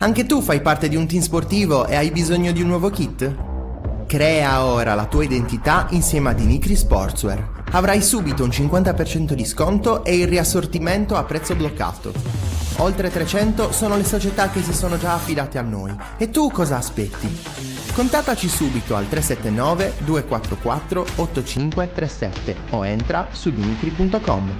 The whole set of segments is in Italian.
Anche tu fai parte di un team sportivo e hai bisogno di un nuovo kit? Crea ora la tua identità insieme ad Inicri Sportswear. Avrai subito un 50% di sconto e il riassortimento a prezzo bloccato. Oltre 300 sono le società che si sono già affidate a noi. E tu cosa aspetti? Contattaci subito al 379 244 8537 o entra su inicri.com.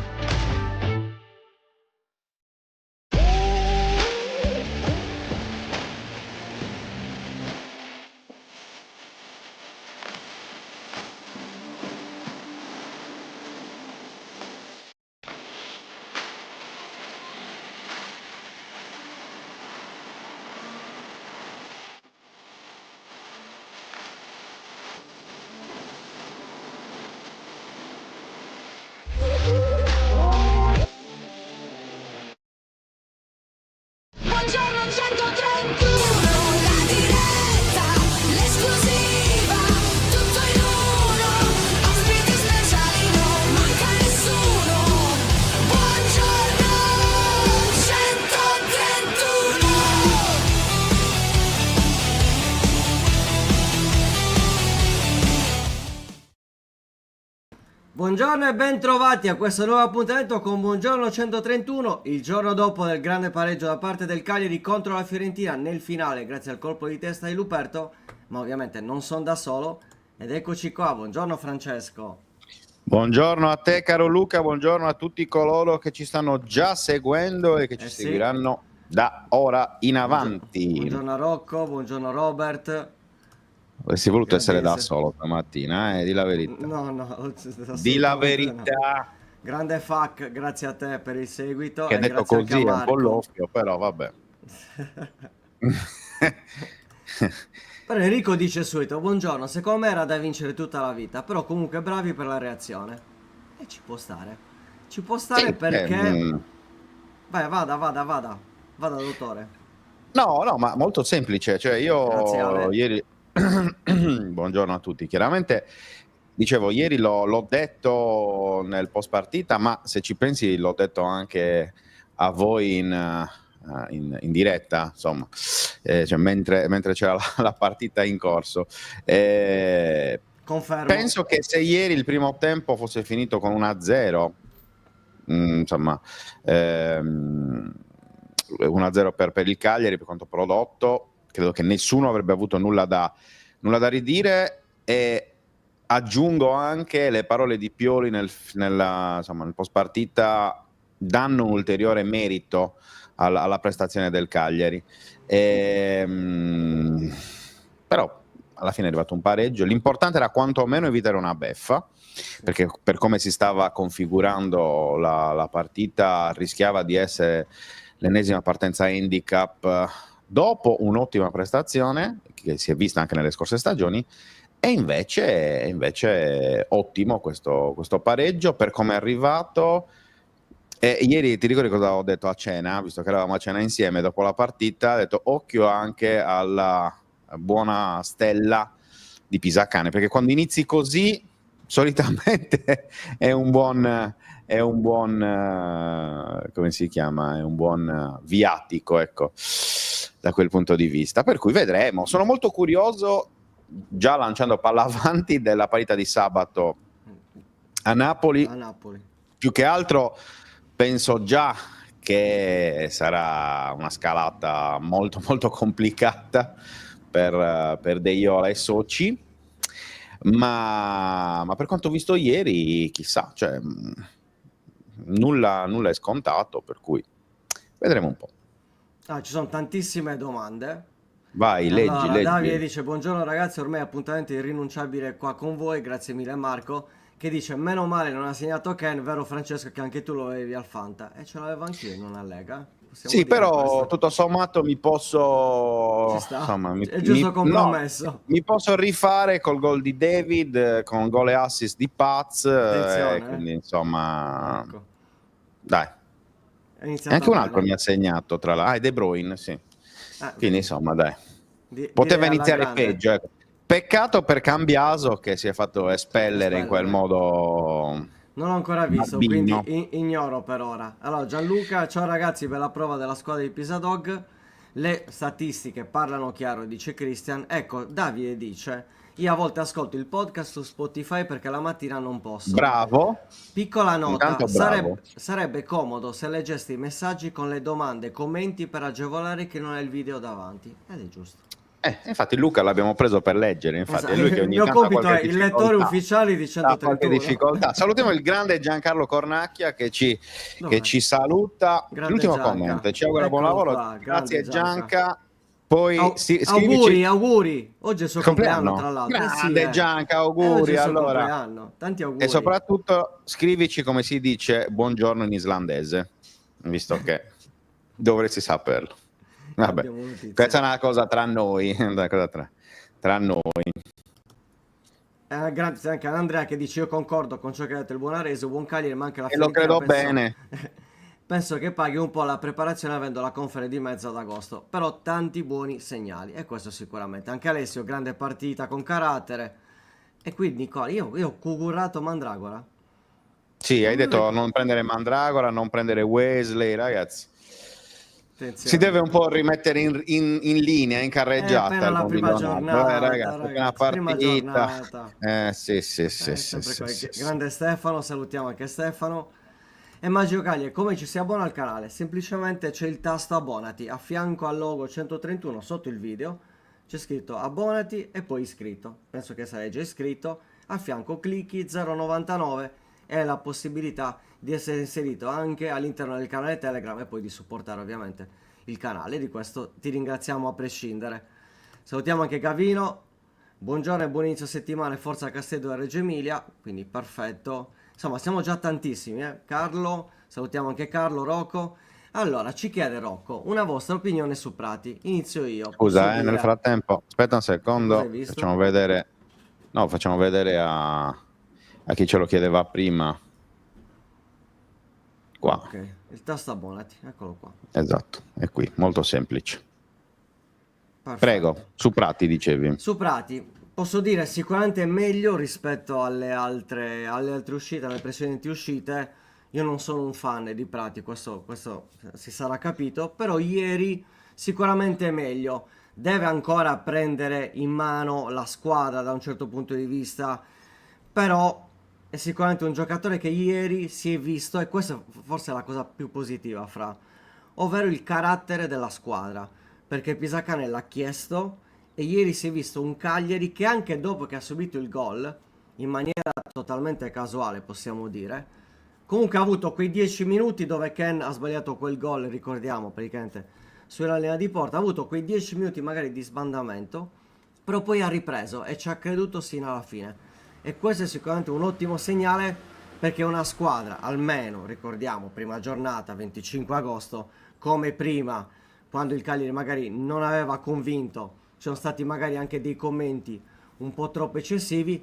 Buongiorno 131, la diretta, l'esclusiva, tutto in uno, ospiti speciali, non manca nessuno. Buongiorno 131. Buongiorno e ben trovati a questo nuovo appuntamento con Buongiorno 131, il giorno dopo del grande pareggio da parte del Cagliari contro la Fiorentina nel finale grazie al colpo di testa di Luperto, ma ovviamente non sono da solo ed eccoci qua. Buongiorno Francesco. Buongiorno a te caro Luca, buongiorno a tutti coloro che ci stanno già seguendo e che ci sì. seguiranno da ora in avanti. Buongiorno a Rocco, buongiorno Robert. Avresti voluto essere da Grandissimo. solo stamattina, di la verità. No, Di la assolutamente verità. no. Grande Fac, grazie a te per il seguito Che e detto grazie anche così a è un po' Marco. loffio, però vabbè. Però Enrico dice subito, buongiorno, secondo me era da vincere tutta la vita, però comunque bravi per la reazione. E ci può stare. Ci può stare Sì, perché... Vai, vada, dottore. No, ma molto semplice, cioè Grazie, io Ale. ieri... Buongiorno a tutti, chiaramente dicevo, ieri l'ho detto nel post partita, ma se ci pensi l'ho detto anche a voi in diretta, insomma, cioè mentre c'era la partita in corso. Confermo. Penso che se ieri il primo tempo fosse finito con 1-0, insomma, 1-0 per il Cagliari, per quanto prodotto, credo che nessuno avrebbe avuto nulla da ridire, e aggiungo anche le parole di Pioli nel post partita danno un ulteriore merito alla prestazione del Cagliari. Però alla fine è arrivato un pareggio, l'importante era quantomeno evitare una beffa, perché per come si stava configurando la partita rischiava di essere l'ennesima partenza handicap dopo un'ottima prestazione che si è vista anche nelle scorse stagioni, e invece ottimo questo pareggio per come è arrivato. Ieri ti ricordi cosa ho detto a cena, visto che eravamo a cena insieme dopo la partita, ho detto occhio anche alla buona stella di Pisacane, perché quando inizi così solitamente è un buon come si chiama? È un buon viatico, ecco, da quel punto di vista. Per cui vedremo. Sono molto curioso, già lanciando palla avanti, della partita di sabato a Napoli. Più che altro penso già che sarà una scalata molto molto complicata per De Iola e soci, ma per quanto ho visto ieri, chissà, cioè, nulla è scontato, per cui vedremo un po'. Ci sono tantissime domande. Vai, Allora, leggi. Davide dice, buongiorno ragazzi, ormai appuntamento irrinunciabile qua con voi, grazie mille Marco, che dice, meno male non ha segnato Ken, vero Francesco che anche tu lo avevi al Fanta? E ce l'avevo anch'io in una lega. Possiamo Sì, dire però questo? tutto sommato mi posso... Ci sta, insomma, è il giusto compromesso. no, mi posso rifare col gol di David, con gol e assist di Paz, Attenzione, quindi insomma... Ecco. Dai. È E iniziata anche un bene. altro mi ha segnato, tra l'altro. De Bruyne, sì. Quindi insomma, dai. Poteva direi alla iniziare grande. peggio, ecco. Peccato per Cambiaso che si è fatto espellere in quel modo. Non l'ho ancora visto, barbino. quindi ignoro per ora. Allora, Gianluca, ciao ragazzi, per la prova della squadra di Pisa Dog. le statistiche parlano chiaro, dice Christian. Ecco, Davide dice: io a volte ascolto il podcast su Spotify perché la mattina non posso. Bravo. Piccola nota, Intanto bravo. sarebbe comodo se leggesti i messaggi con le domande, commenti per agevolare chi non ha il video davanti. Ed è giusto. Infatti Luca l'abbiamo preso per leggere, infatti Esatto. è lui che Il ogni mio tanto ha compito qualche è il lettore difficoltà. ufficiale di Ha qualche 131. difficoltà. Salutiamo il grande Giancarlo Cornacchia che Dov'è? ci saluta. Grande L'ultimo Gianca. commento, ci augura buon Eccolo lavoro. qua, Grazie grande Gianca. Poi auguri, auguri. Oggi è il suo compleanno, tra l'altro. Grande Gianca, Oggi è auguri. il suo Allora, compleanno. Tanti auguri. e soprattutto scrivici come si dice buongiorno in islandese, visto che dovresti saperlo. Vabbè, Abbiamo notizie. questa è una cosa tra noi, una cosa tra noi. Grazie anche ad Andrea che dice: io concordo con ciò che ha detto il Buonarese, buon Cagliari, ma anche la E lo Fiorentina credo bene. penso che paghi un po' la preparazione avendo la conferenza di mezzo ad agosto, però tanti buoni segnali, e questo sicuramente. Anche Alessio, grande partita con carattere. E quindi Nicola, io ho cugurato Mandragora. Sì, hai detto non prendere Mandragora, non prendere Wesley, ragazzi. Attenzione. Si deve un po' rimettere in linea, in carreggiata. appena la il prima Leonardo, giornata, ragazzi, appena prima partita. giornata. Sì, Sempre sì, sì. grande Stefano, salutiamo anche Stefano. E Maggio Caglie, come ci si abbona al canale? Semplicemente c'è il tasto abbonati, a fianco al logo 131 sotto il video c'è scritto abbonati e poi iscritto. Penso che sarai già iscritto. A fianco clicchi 0,99 e la possibilità di essere inserito anche all'interno del canale Telegram e poi di supportare ovviamente il canale. Di questo ti ringraziamo a prescindere. Salutiamo anche Gavino. Buongiorno e buon inizio settimana e forza Castedo e Reggio Emilia, quindi perfetto. Insomma, siamo già tantissimi, Carlo, salutiamo anche Carlo, Rocco. Allora, ci chiede Rocco, una vostra opinione su Prati. Inizio io. Scusa, Posso dire- nel frattempo, aspetta un Cosa secondo, hai visto? facciamo vedere a chi ce lo chiedeva prima. Qua, Ok, il tasto abbonati, eccolo qua. esatto, è qui, molto semplice. Perfetto. Prego, su Prati dicevi. Su Prati, posso dire sicuramente meglio rispetto alle altre uscite, alle precedenti uscite. Io non sono un fan di Prati, questo si sarà capito, però ieri sicuramente meglio. Deve ancora prendere in mano la squadra da un certo punto di vista, però è sicuramente un giocatore che ieri si è visto, e questa forse è la cosa più positiva ovvero il carattere della squadra, perché Pisacane l'ha chiesto e ieri si è visto un Cagliari che anche dopo che ha subito il gol, in maniera totalmente casuale possiamo dire, comunque ha avuto quei 10 minuti dove Ken ha sbagliato quel gol, ricordiamo praticamente sulla linea di porta, ha avuto quei 10 minuti magari di sbandamento, però poi ha ripreso e ci ha creduto sino alla fine. E questo è sicuramente un ottimo segnale, perché una squadra, almeno ricordiamo, prima giornata, 25 agosto, come prima, quando il Cagliari magari non aveva convinto, ci sono stati magari anche dei commenti un po' troppo eccessivi.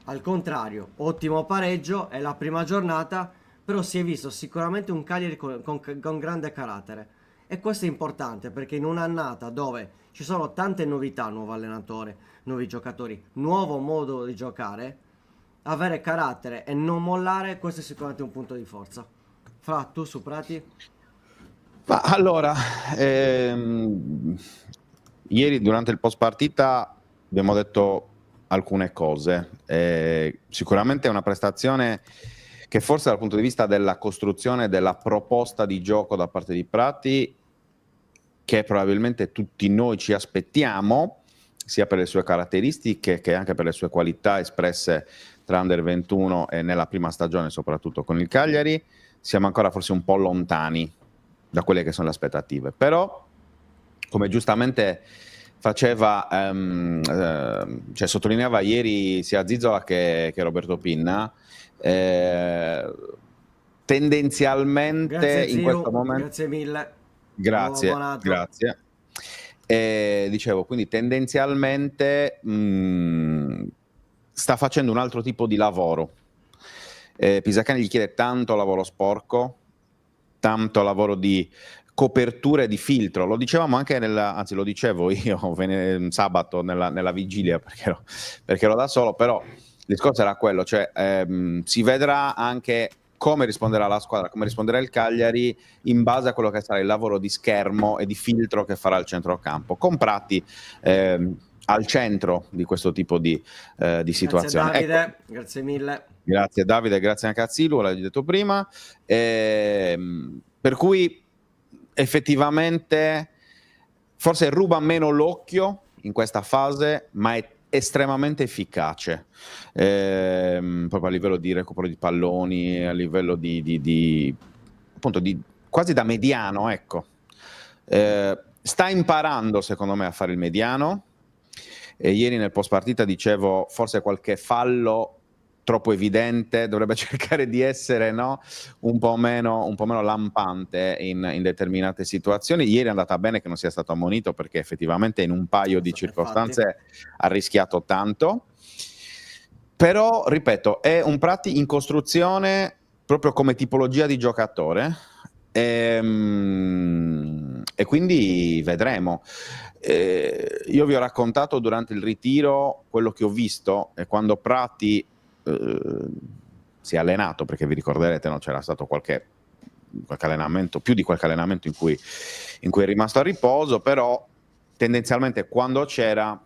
Al contrario, ottimo pareggio, è la prima giornata, però si è visto sicuramente un Cagliari con grande carattere. E questo è importante, perché in un'annata dove ci sono tante novità, nuovo allenatore, nuovi giocatori, nuovo modo di giocare, avere carattere e non mollare, questo è sicuramente un punto di forza. Fra, tu su Prati? Ma allora, ieri durante il post partita abbiamo detto alcune cose. Sicuramente è una prestazione che forse dal punto di vista della costruzione della proposta di gioco da parte di Prati, che probabilmente tutti noi ci aspettiamo, sia per le sue caratteristiche che anche per le sue qualità espresse tra Under 21 e nella prima stagione, soprattutto con il Cagliari, siamo ancora forse un po' lontani da quelle che sono le aspettative. Però, come giustamente faceva, cioè sottolineava ieri sia Zizzola che Roberto Pinna, tendenzialmente Grazie in zio, questo momento... grazie mille. Grazie, Buon anno. grazie. Dicevo, quindi tendenzialmente sta facendo un altro tipo di lavoro. Pisacane gli chiede tanto lavoro sporco, tanto lavoro di copertura e di filtro. Lo dicevamo anche anzi lo dicevo io sabato nella vigilia, perché ero da solo, però il discorso era quello, cioè si vedrà anche come risponderà la squadra, come risponderà il Cagliari in base a quello che sarà il lavoro di schermo e di filtro che farà il centrocampo, con Prati al centro di questo tipo di situazione. Grazie Davide, Ecco. grazie mille. Grazie Davide, grazie anche a Zilu, l'hai detto prima. Per cui effettivamente forse ruba meno l'occhio in questa fase, ma è estremamente efficace, proprio a livello di recupero di palloni, a livello appunto quasi da mediano, ecco. Sta imparando secondo me a fare il mediano, e ieri nel post partita dicevo forse qualche fallo troppo evidente, dovrebbe cercare di essere, no, un po' meno lampante in determinate situazioni. Ieri è andata bene che non sia stato ammonito, perché effettivamente in un paio di circostanze ha rischiato tanto. Però, ripeto, è un Prati in costruzione proprio come tipologia di giocatore, e quindi vedremo. Io vi ho raccontato durante il ritiro quello che ho visto, e quando Prati si è allenato, perché vi ricorderete, no, c'era stato qualche allenamento, più di qualche allenamento in cui è rimasto a riposo, però tendenzialmente quando c'era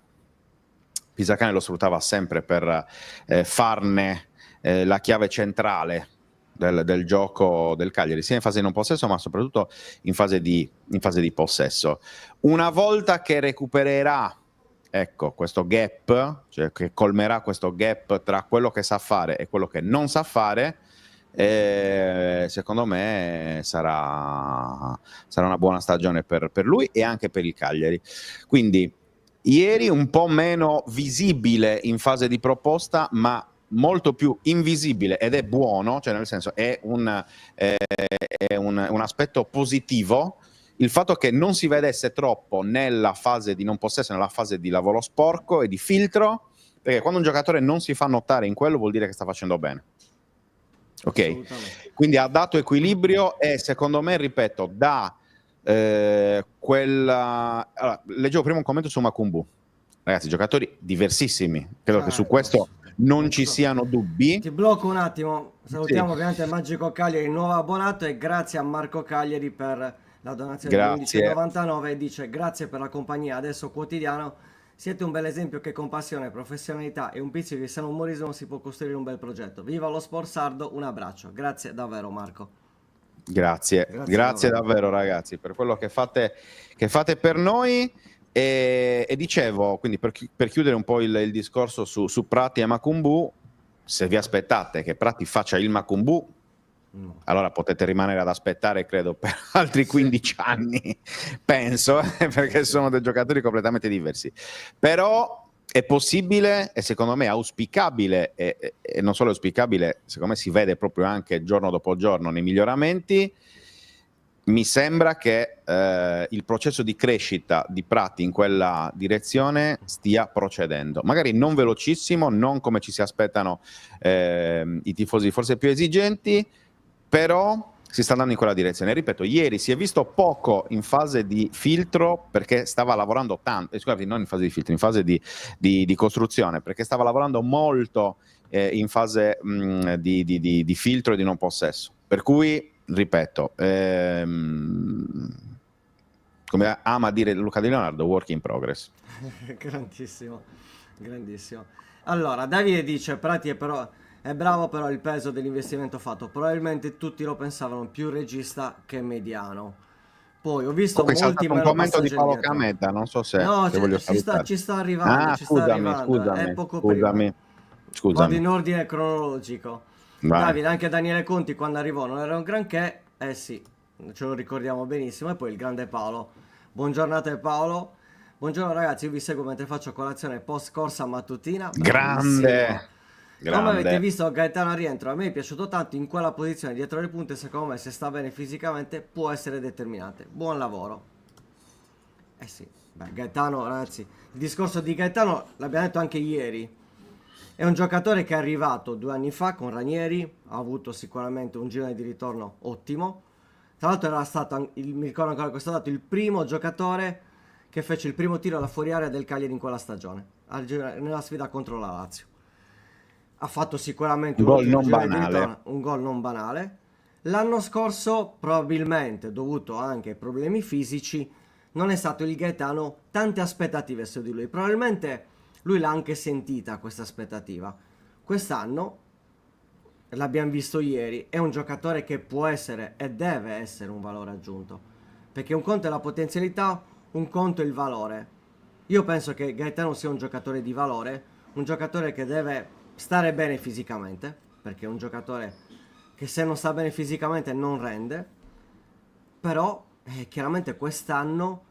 Pisacane lo sfruttava sempre per farne la chiave centrale del gioco del Cagliari, sia in fase di non possesso ma soprattutto in fase di possesso. Una volta che recupererà, ecco, questo gap, cioè che colmerà questo gap tra quello che sa fare e quello che non sa fare, secondo me sarà una buona stagione per lui e anche per il Cagliari. Quindi ieri un po' meno visibile in fase di proposta, ma molto più invisibile, ed è buono, cioè nel senso è un aspetto positivo il fatto che non si vedesse troppo nella fase di non possesso, nella fase di lavoro sporco e di filtro, perché quando un giocatore non si fa notare in quello vuol dire che sta facendo bene. Ok? Quindi ha dato equilibrio e secondo me, ripeto, da allora, leggevo prima un commento su Makumbu. Ragazzi, giocatori diversissimi, credo che su questo non ci siano dubbi. Ti blocco un attimo, salutiamo Sì. ovviamente Magico Cagliari, il nuovo abbonato, e grazie a Marco Cagliari per la donazione Grazie. di 11,99, e dice: grazie per la compagnia, adesso quotidiano, siete un bel esempio che con passione, professionalità e un pizzico di sano umorismo si può costruire un bel progetto. Viva lo sport sardo, un abbraccio. Grazie davvero Marco. Grazie davvero ragazzi per quello che fate per noi. E dicevo, quindi per chiudere un po' il discorso su Prati e Makumbu, se vi aspettate che Prati faccia il Makumbu, allora potete rimanere ad aspettare, credo, per altri 15 anni, penso, perché sono dei giocatori completamente diversi. Però è possibile e secondo me auspicabile, e non solo auspicabile, secondo me si vede proprio anche giorno dopo giorno nei miglioramenti. Mi sembra che il processo di crescita di Prati in quella direzione stia procedendo, magari non velocissimo, non come ci si aspettano i tifosi forse più esigenti, però si sta andando in quella direzione. Ripeto, ieri si è visto poco in fase di filtro perché stava lavorando tanto, scusate, non in fase di filtro, in fase di costruzione, perché stava lavorando molto in fase di filtro e di non possesso, per cui ripeto, come ama dire Luca Di Leonardo, work in progress. Grandissimo, grandissimo. Allora, Davide dice: Prati è bravo, però il peso dell'investimento fatto, probabilmente tutti lo pensavano più regista che mediano. Poi ho visto Poi molti un meno commento di passaggi Paolo indietro. Cameta, non so se No, voglio ci sta arrivando, ci sta arrivando, è poco prima. Vado in ordine cronologico. Vai. Davide, anche Daniele Conti quando arrivò non era un granché, sì, ce lo ricordiamo benissimo. E poi il grande Paolo. Buongiornata Paolo. Buongiorno ragazzi, io vi seguo mentre faccio colazione post corsa mattutina. Grande. Come avete visto, Gaetano a rientro a me è piaciuto tanto in quella posizione dietro le punte, secondo me se sta bene fisicamente può essere determinante. Buon lavoro. Sì, beh, Gaetano ragazzi, il discorso di Gaetano l'abbiamo detto anche ieri. È un giocatore che è arrivato 2 anni fa con Ranieri, ha avuto sicuramente un girone di ritorno ottimo. Tra l'altro era stato, mi ricordo ancora questo dato, il primo giocatore che fece il primo tiro da fuori area del Cagliari in quella stagione, nella sfida contro la Lazio. ha fatto sicuramente Un gol ultimo non giro di banale. ritorno, un gol non banale. L'anno scorso, probabilmente dovuto anche ai problemi fisici, non è stato il Gaetano tante aspettative su di lui. Probabilmente lui l'ha anche sentita questa aspettativa. Quest'anno, l'abbiamo visto ieri, è un giocatore che può essere e deve essere un valore aggiunto. Perché un conto è la potenzialità, un conto è il valore. Io penso che Gaetano sia un giocatore di valore, un giocatore che deve stare bene fisicamente, perché è un giocatore che se non sta bene fisicamente non rende, però chiaramente quest'anno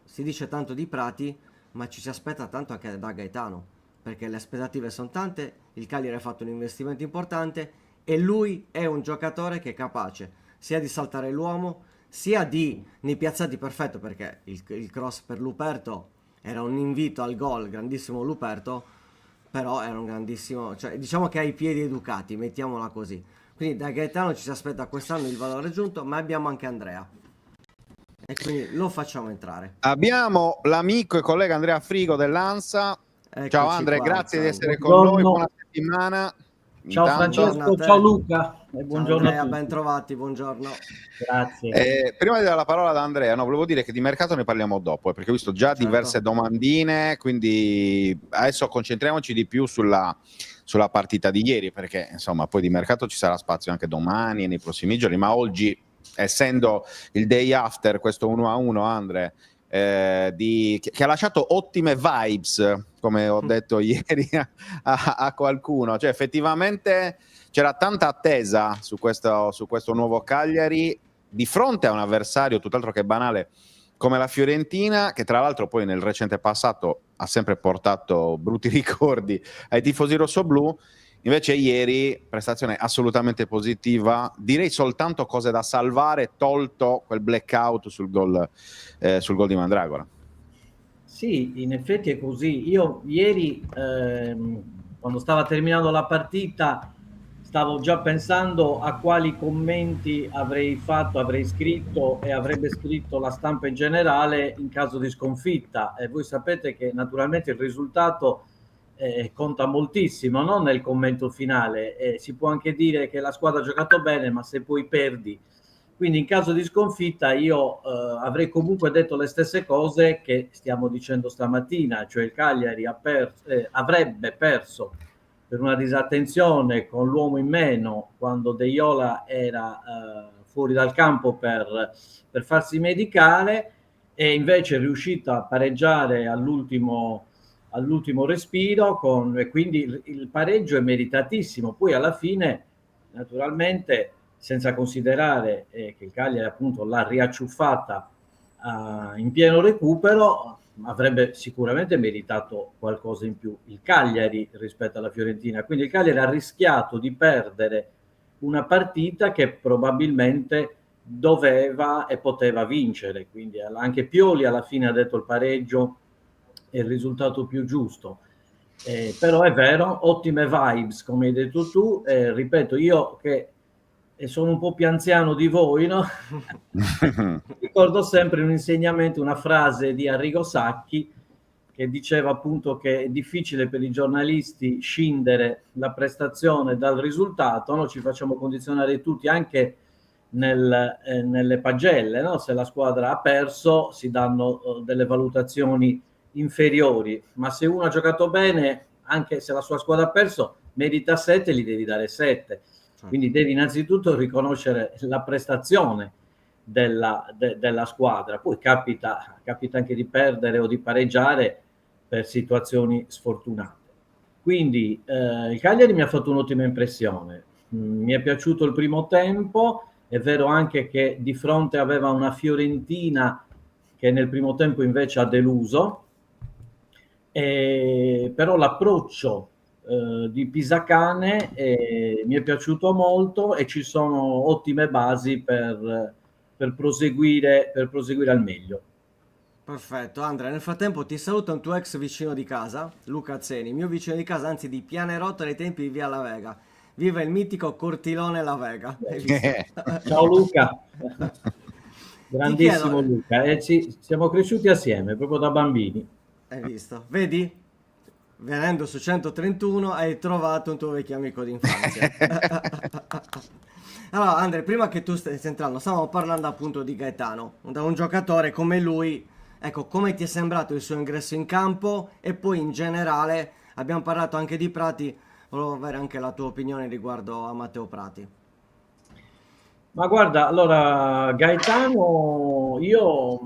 si dice tanto di Prati, ma ci si aspetta tanto anche da Gaetano, perché le aspettative sono tante, il Cagliari ha fatto un investimento importante e lui è un giocatore che è capace sia di saltare l'uomo, sia di nei piazzati perfetto, perché il cross per Luperto era un invito al gol, grandissimo Luperto, però era un grandissimo, cioè diciamo che ha i piedi educati, mettiamola così. Quindi da Gaetano ci si aspetta quest'anno il valore aggiunto, ma abbiamo anche Andrea e quindi lo facciamo entrare. Abbiamo l'amico e collega Andrea Frigo dell'Ansa. Eccoci Ciao Andre, qua, grazie di Alessandro. essere con noi, Buongiorno. buona settimana. Ciao Intanto, Buongiorno a Francesco, te. ciao Luca e Ciao buongiorno Andrea, a tutti. ben trovati, buongiorno. Grazie. prima di dare la parola ad Andrea, no, volevo dire che di mercato ne parliamo dopo, perché ho visto già Certo. diverse domandine, quindi adesso concentriamoci di più sulla partita di ieri, perché insomma poi di mercato ci sarà spazio anche domani e nei prossimi giorni, ma oggi, essendo il day after, questo 1-1, Andre, che ha lasciato ottime vibes, come ho detto ieri a qualcuno, cioè effettivamente c'era tanta attesa su questo nuovo Cagliari di fronte a un avversario tutt'altro che banale come la Fiorentina, che tra l'altro poi nel recente passato ha sempre portato brutti ricordi ai tifosi rossoblù. Invece ieri prestazione assolutamente positiva, direi soltanto cose da salvare, tolto quel blackout sul gol di Mandragora. Sì, in effetti è così. Io ieri, quando stava terminando la partita, stavo già pensando a quali commenti avrei fatto, avrei scritto e avrebbe scritto la stampa in generale in caso di sconfitta. E voi sapete che naturalmente il risultato conta moltissimo, no? Nel commento finale. Si può anche dire che la squadra ha giocato bene, ma se poi perdi. Quindi in caso di sconfitta io avrei comunque detto le stesse cose che stiamo dicendo stamattina, cioè il Cagliari avrebbe perso per una disattenzione con l'uomo in meno quando De Iola era fuori dal campo per farsi medicare, e invece è riuscito a pareggiare all'ultimo respiro e quindi il pareggio è meritatissimo. Poi alla fine, naturalmente, senza considerare che il Cagliari appunto l'ha riacciuffata in pieno recupero, avrebbe sicuramente meritato qualcosa in più il Cagliari rispetto alla Fiorentina. Quindi il Cagliari ha rischiato di perdere una partita che probabilmente doveva e poteva vincere. Quindi anche Pioli alla fine ha detto il pareggio è il risultato più giusto. Però è vero, ottime vibes come hai detto tu. Ripeto, io che sono un po' più anziano di voi, no? Ricordo sempre un insegnamento, una frase di Arrigo Sacchi che diceva appunto che è difficile per i giornalisti scindere la prestazione dal risultato, no? Ci facciamo condizionare tutti anche nelle pagelle, no? Se la squadra ha perso si danno delle valutazioni inferiori, ma se uno ha giocato bene, anche se la sua squadra ha perso, merita 7, gli devi dare 7. Quindi devi innanzitutto riconoscere la prestazione della squadra. Poi capita anche di perdere o di pareggiare per situazioni sfortunate. Quindi il Cagliari mi ha fatto un'ottima impressione. Mi è piaciuto il primo tempo. È vero anche che di fronte aveva una Fiorentina che nel primo tempo invece ha deluso. Però l'approccio di Pisacane mi è piaciuto molto e ci sono ottime basi per proseguire al meglio. Perfetto, Andrea, nel frattempo ti saluta un tuo ex vicino di casa, Luca Zeni, mio vicino di casa, anzi di Pianerotto nei tempi di Via La Vega. Viva il mitico Cortilone La Vega. Ciao Luca. Grandissimo Luca, siamo cresciuti assieme proprio da bambini. Hai visto? Vedi? venendo su 131 hai trovato un tuo vecchio amico d'infanzia. Allora, Andre, prima che tu stai entrando, stavamo parlando appunto di Gaetano, da un giocatore come lui. Ecco, come ti è sembrato il suo ingresso in campo? E poi in generale abbiamo parlato anche di Prati, volevo avere anche la tua opinione riguardo a Matteo Prati. Ma guarda, allora Gaetano, io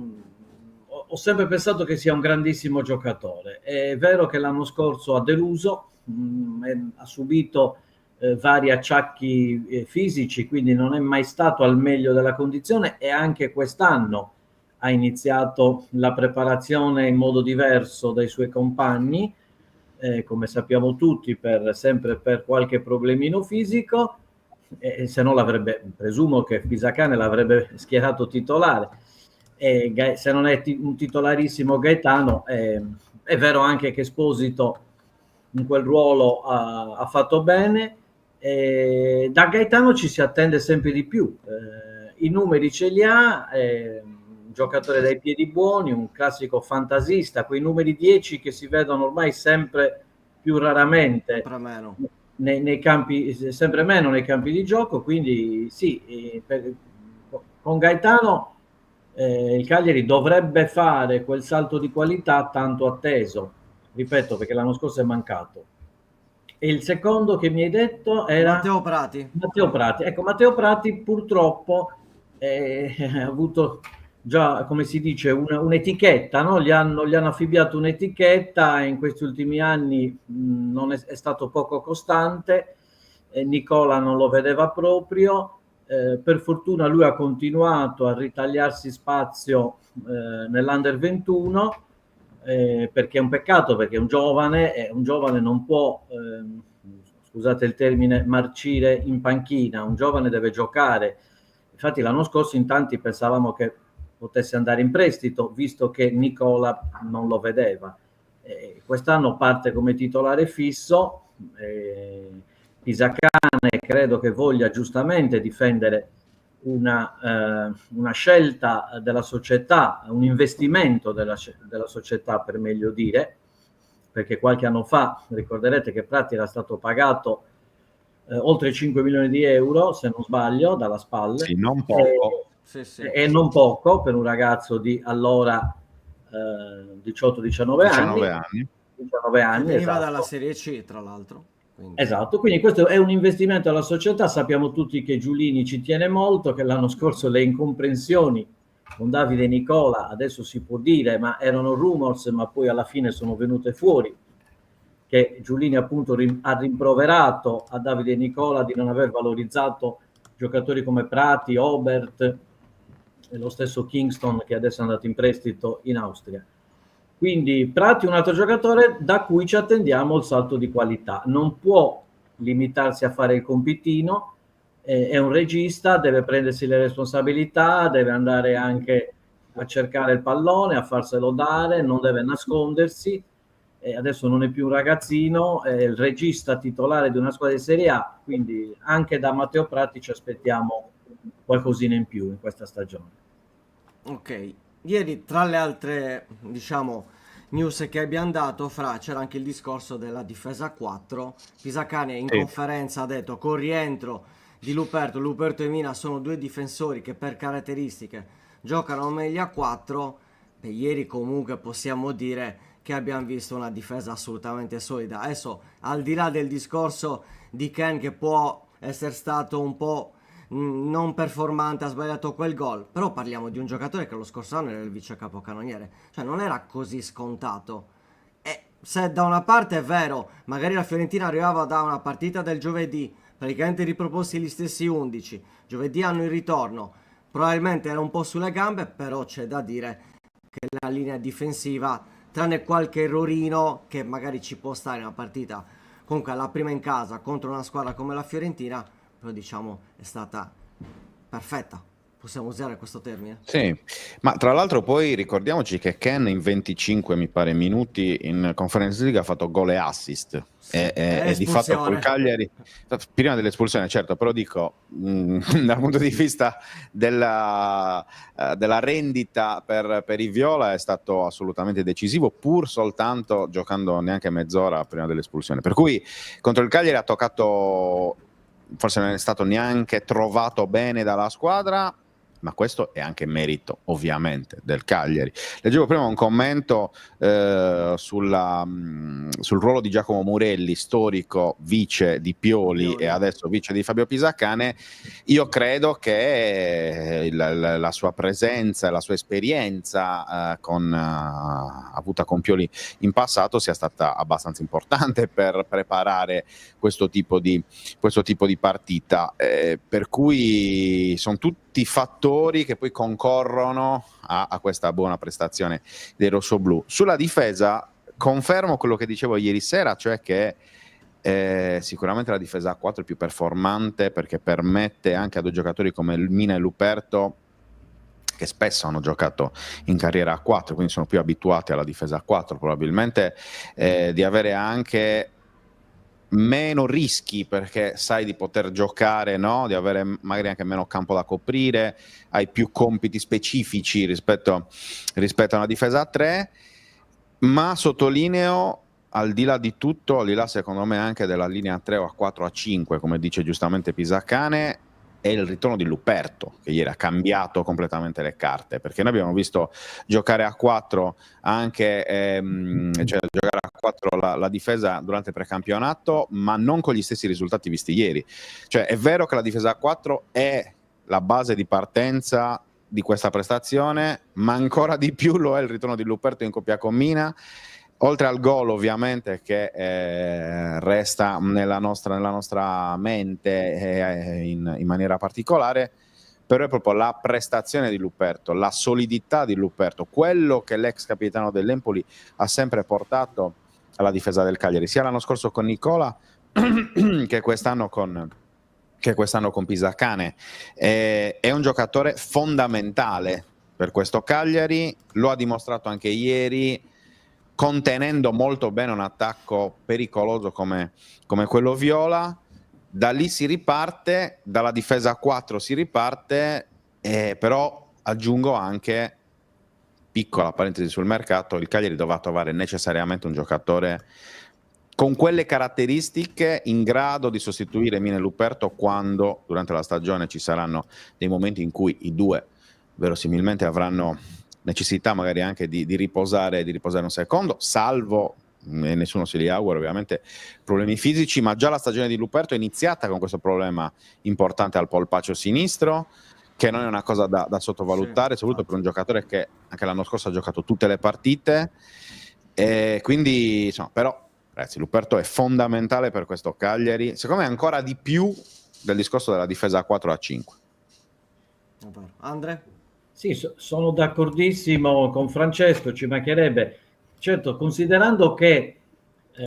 ho sempre pensato che sia un grandissimo giocatore. È vero che l'anno scorso ha deluso, ha subito vari acciacchi fisici, quindi non è mai stato al meglio della condizione, e anche quest'anno ha iniziato la preparazione in modo diverso dai suoi compagni, come sappiamo tutti, sempre per qualche problemino fisico. Se no l'avrebbe, presumo che Pisacane l'avrebbe schierato titolare, se non è un titolarissimo Gaetano. È vero anche che Esposito in quel ruolo ha fatto bene. Da Gaetano ci si attende sempre di più, i numeri ce li ha, un giocatore dai piedi buoni, un classico fantasista, quei numeri 10 che si vedono ormai sempre più raramente Per meno. nei campi, sempre meno nei campi di gioco. Quindi sì, con Gaetano il Cagliari dovrebbe fare quel salto di qualità tanto atteso, ripeto, perché l'anno scorso è mancato. E il secondo che mi hai detto era Matteo Prati. Matteo Prati. Ecco, Matteo Prati purtroppo ha avuto già, come si dice, un'etichetta, no? Gli hanno affibbiato un'etichetta, e in questi ultimi anni non è stato poco costante. Nicola non lo vedeva proprio. Per fortuna lui ha continuato a ritagliarsi spazio nell'Under 21, perché è un peccato, perché è un giovane non può, scusate il termine, marcire in panchina. Un giovane deve giocare. Infatti l'anno scorso in tanti pensavamo che potesse andare in prestito, visto che Nicola non lo vedeva. Quest'anno parte come titolare fisso. Pisacane credo che voglia giustamente difendere una scelta della società, un investimento della società, per meglio dire, perché qualche anno fa ricorderete che Prati era stato pagato oltre 5 milioni di euro, se non sbaglio, dalla SPAL. Sì, non poco. Sì. E non poco per un ragazzo di allora 18-19 19 anni. Che veniva Esatto. dalla Serie C, tra l'altro. Quindi. Esatto, quindi questo è un investimento alla società. Sappiamo tutti che Giulini ci tiene molto, che l'anno scorso le incomprensioni con Davide e Nicola, adesso si può dire, ma erano rumors, ma poi alla fine sono venute fuori, che Giulini appunto ha rimproverato a Davide e Nicola di non aver valorizzato giocatori come Prati, Obert e lo stesso Kingston, che adesso è andato in prestito in Austria. Quindi Prati è un altro giocatore da cui ci attendiamo il salto di qualità. Non può limitarsi a fare il compitino, è un regista, deve prendersi le responsabilità, deve andare anche a cercare il pallone, a farselo dare, non deve nascondersi. Adesso non è più un ragazzino, è il regista titolare di una squadra di Serie A, quindi anche da Matteo Prati ci aspettiamo qualcosina in più in questa stagione. Ok, ieri tra le altre, diciamo, news che abbiamo dato, c'era anche il discorso della difesa a 4. Pisacane in conferenza ha detto col rientro di Luperto e Mina sono due difensori che per caratteristiche giocano meglio a 4. Beh, ieri comunque possiamo dire che abbiamo visto una difesa assolutamente solida. Adesso, al di là del discorso di Ken che può essere stato un po' non performante, ha sbagliato quel gol, però parliamo di un giocatore che lo scorso anno era il vice capocannoniere, cioè non era così scontato. E se da una parte è vero, magari la Fiorentina arrivava da una partita del giovedì, praticamente riproposti gli stessi 11, giovedì hanno il ritorno, probabilmente era un po' sulle gambe, però c'è da dire che la linea difensiva, tranne qualche errorino che magari ci può stare in una partita, comunque la prima in casa contro una squadra come la Fiorentina, però diciamo è stata perfetta, Possiamo usare questo termine? Sì, ma tra l'altro poi ricordiamoci che Ken in 25 mi pare minuti in Conference League ha fatto gol e assist e di fatto col espulsione. Cagliari prima dell'espulsione, certo, però dico dal punto di vista della rendita per i Viola è stato assolutamente decisivo, pur soltanto giocando neanche mezz'ora prima dell'espulsione, per cui contro il Cagliari ha toccato, forse non è stato neanche trovato bene dalla squadra, ma questo è anche merito ovviamente del Cagliari. Leggevo prima un commento sul ruolo di Giacomo Murelli, storico vice di Pioli e adesso vice di Fabio Pisacane. Io credo che la sua presenza e la sua esperienza avuta con Pioli in passato sia stata abbastanza importante per preparare questo tipo di partita, per cui sono tutti fattori che poi concorrono a questa buona prestazione dei rossoblù. Sulla difesa confermo quello che dicevo ieri sera, cioè che sicuramente la difesa a 4 è più performante, perché permette anche a due giocatori come Mina e Luperto, che spesso hanno giocato in carriera a 4, quindi sono più abituati alla difesa a 4 probabilmente, di avere anche meno rischi, perché sai di poter giocare, no? Di avere magari anche meno campo da coprire, hai più compiti specifici rispetto a una difesa a 3, ma sottolineo, al di là di tutto, al di là secondo me anche della linea a 3 o a 4 a 5, come dice giustamente Pisacane, è il ritorno di Luperto, che ieri ha cambiato completamente le carte, perché noi abbiamo visto giocare a 4 anche cioè giocare a 4 la difesa durante il precampionato, ma non con gli stessi risultati visti ieri. Cioè è vero che la difesa a 4 è la base di partenza di questa prestazione, ma ancora di più lo è il ritorno di Luperto in coppia con Mina, oltre al gol ovviamente che resta nella nostra mente in maniera particolare, però è proprio la prestazione di Luperto, la solidità di Luperto, quello che l'ex capitano dell'Empoli ha sempre portato alla difesa del Cagliari, sia l'anno scorso con Nicola che quest'anno con Pisacane. È un giocatore fondamentale per questo Cagliari, lo ha dimostrato anche ieri, contenendo molto bene un attacco pericoloso come quello viola. Da lì si riparte, dalla difesa a 4 si riparte, però aggiungo anche, piccola parentesi sul mercato, il Cagliari doveva trovare necessariamente un giocatore con quelle caratteristiche in grado di sostituire Mina e Luperto quando durante la stagione ci saranno dei momenti in cui i due verosimilmente avranno necessità magari anche di riposare un secondo, salvo, e nessuno se li augura ovviamente, problemi fisici, ma già la stagione di Luperto è iniziata con questo problema importante al polpaccio sinistro, che non è una cosa da sottovalutare, soprattutto per un giocatore che anche l'anno scorso ha giocato tutte le partite, e quindi insomma, però ragazzi, Luperto è fondamentale per questo Cagliari, secondo me ancora di più del discorso della difesa a 4 a 5. Andre? Sì, sono d'accordissimo con Francesco, ci mancherebbe. Certo, considerando che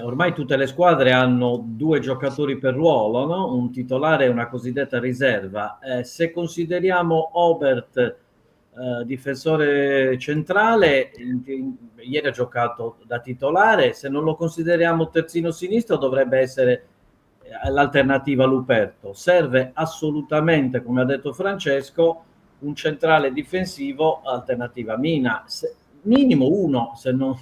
ormai tutte le squadre hanno 2 giocatori per ruolo, no? Un titolare e una cosiddetta riserva. Se consideriamo Obert difensore centrale, ieri ha giocato da titolare, se non lo consideriamo terzino sinistro dovrebbe essere l'alternativa Luperto. Serve assolutamente, come ha detto Francesco, un centrale difensivo alternativa Mina, minimo uno, se non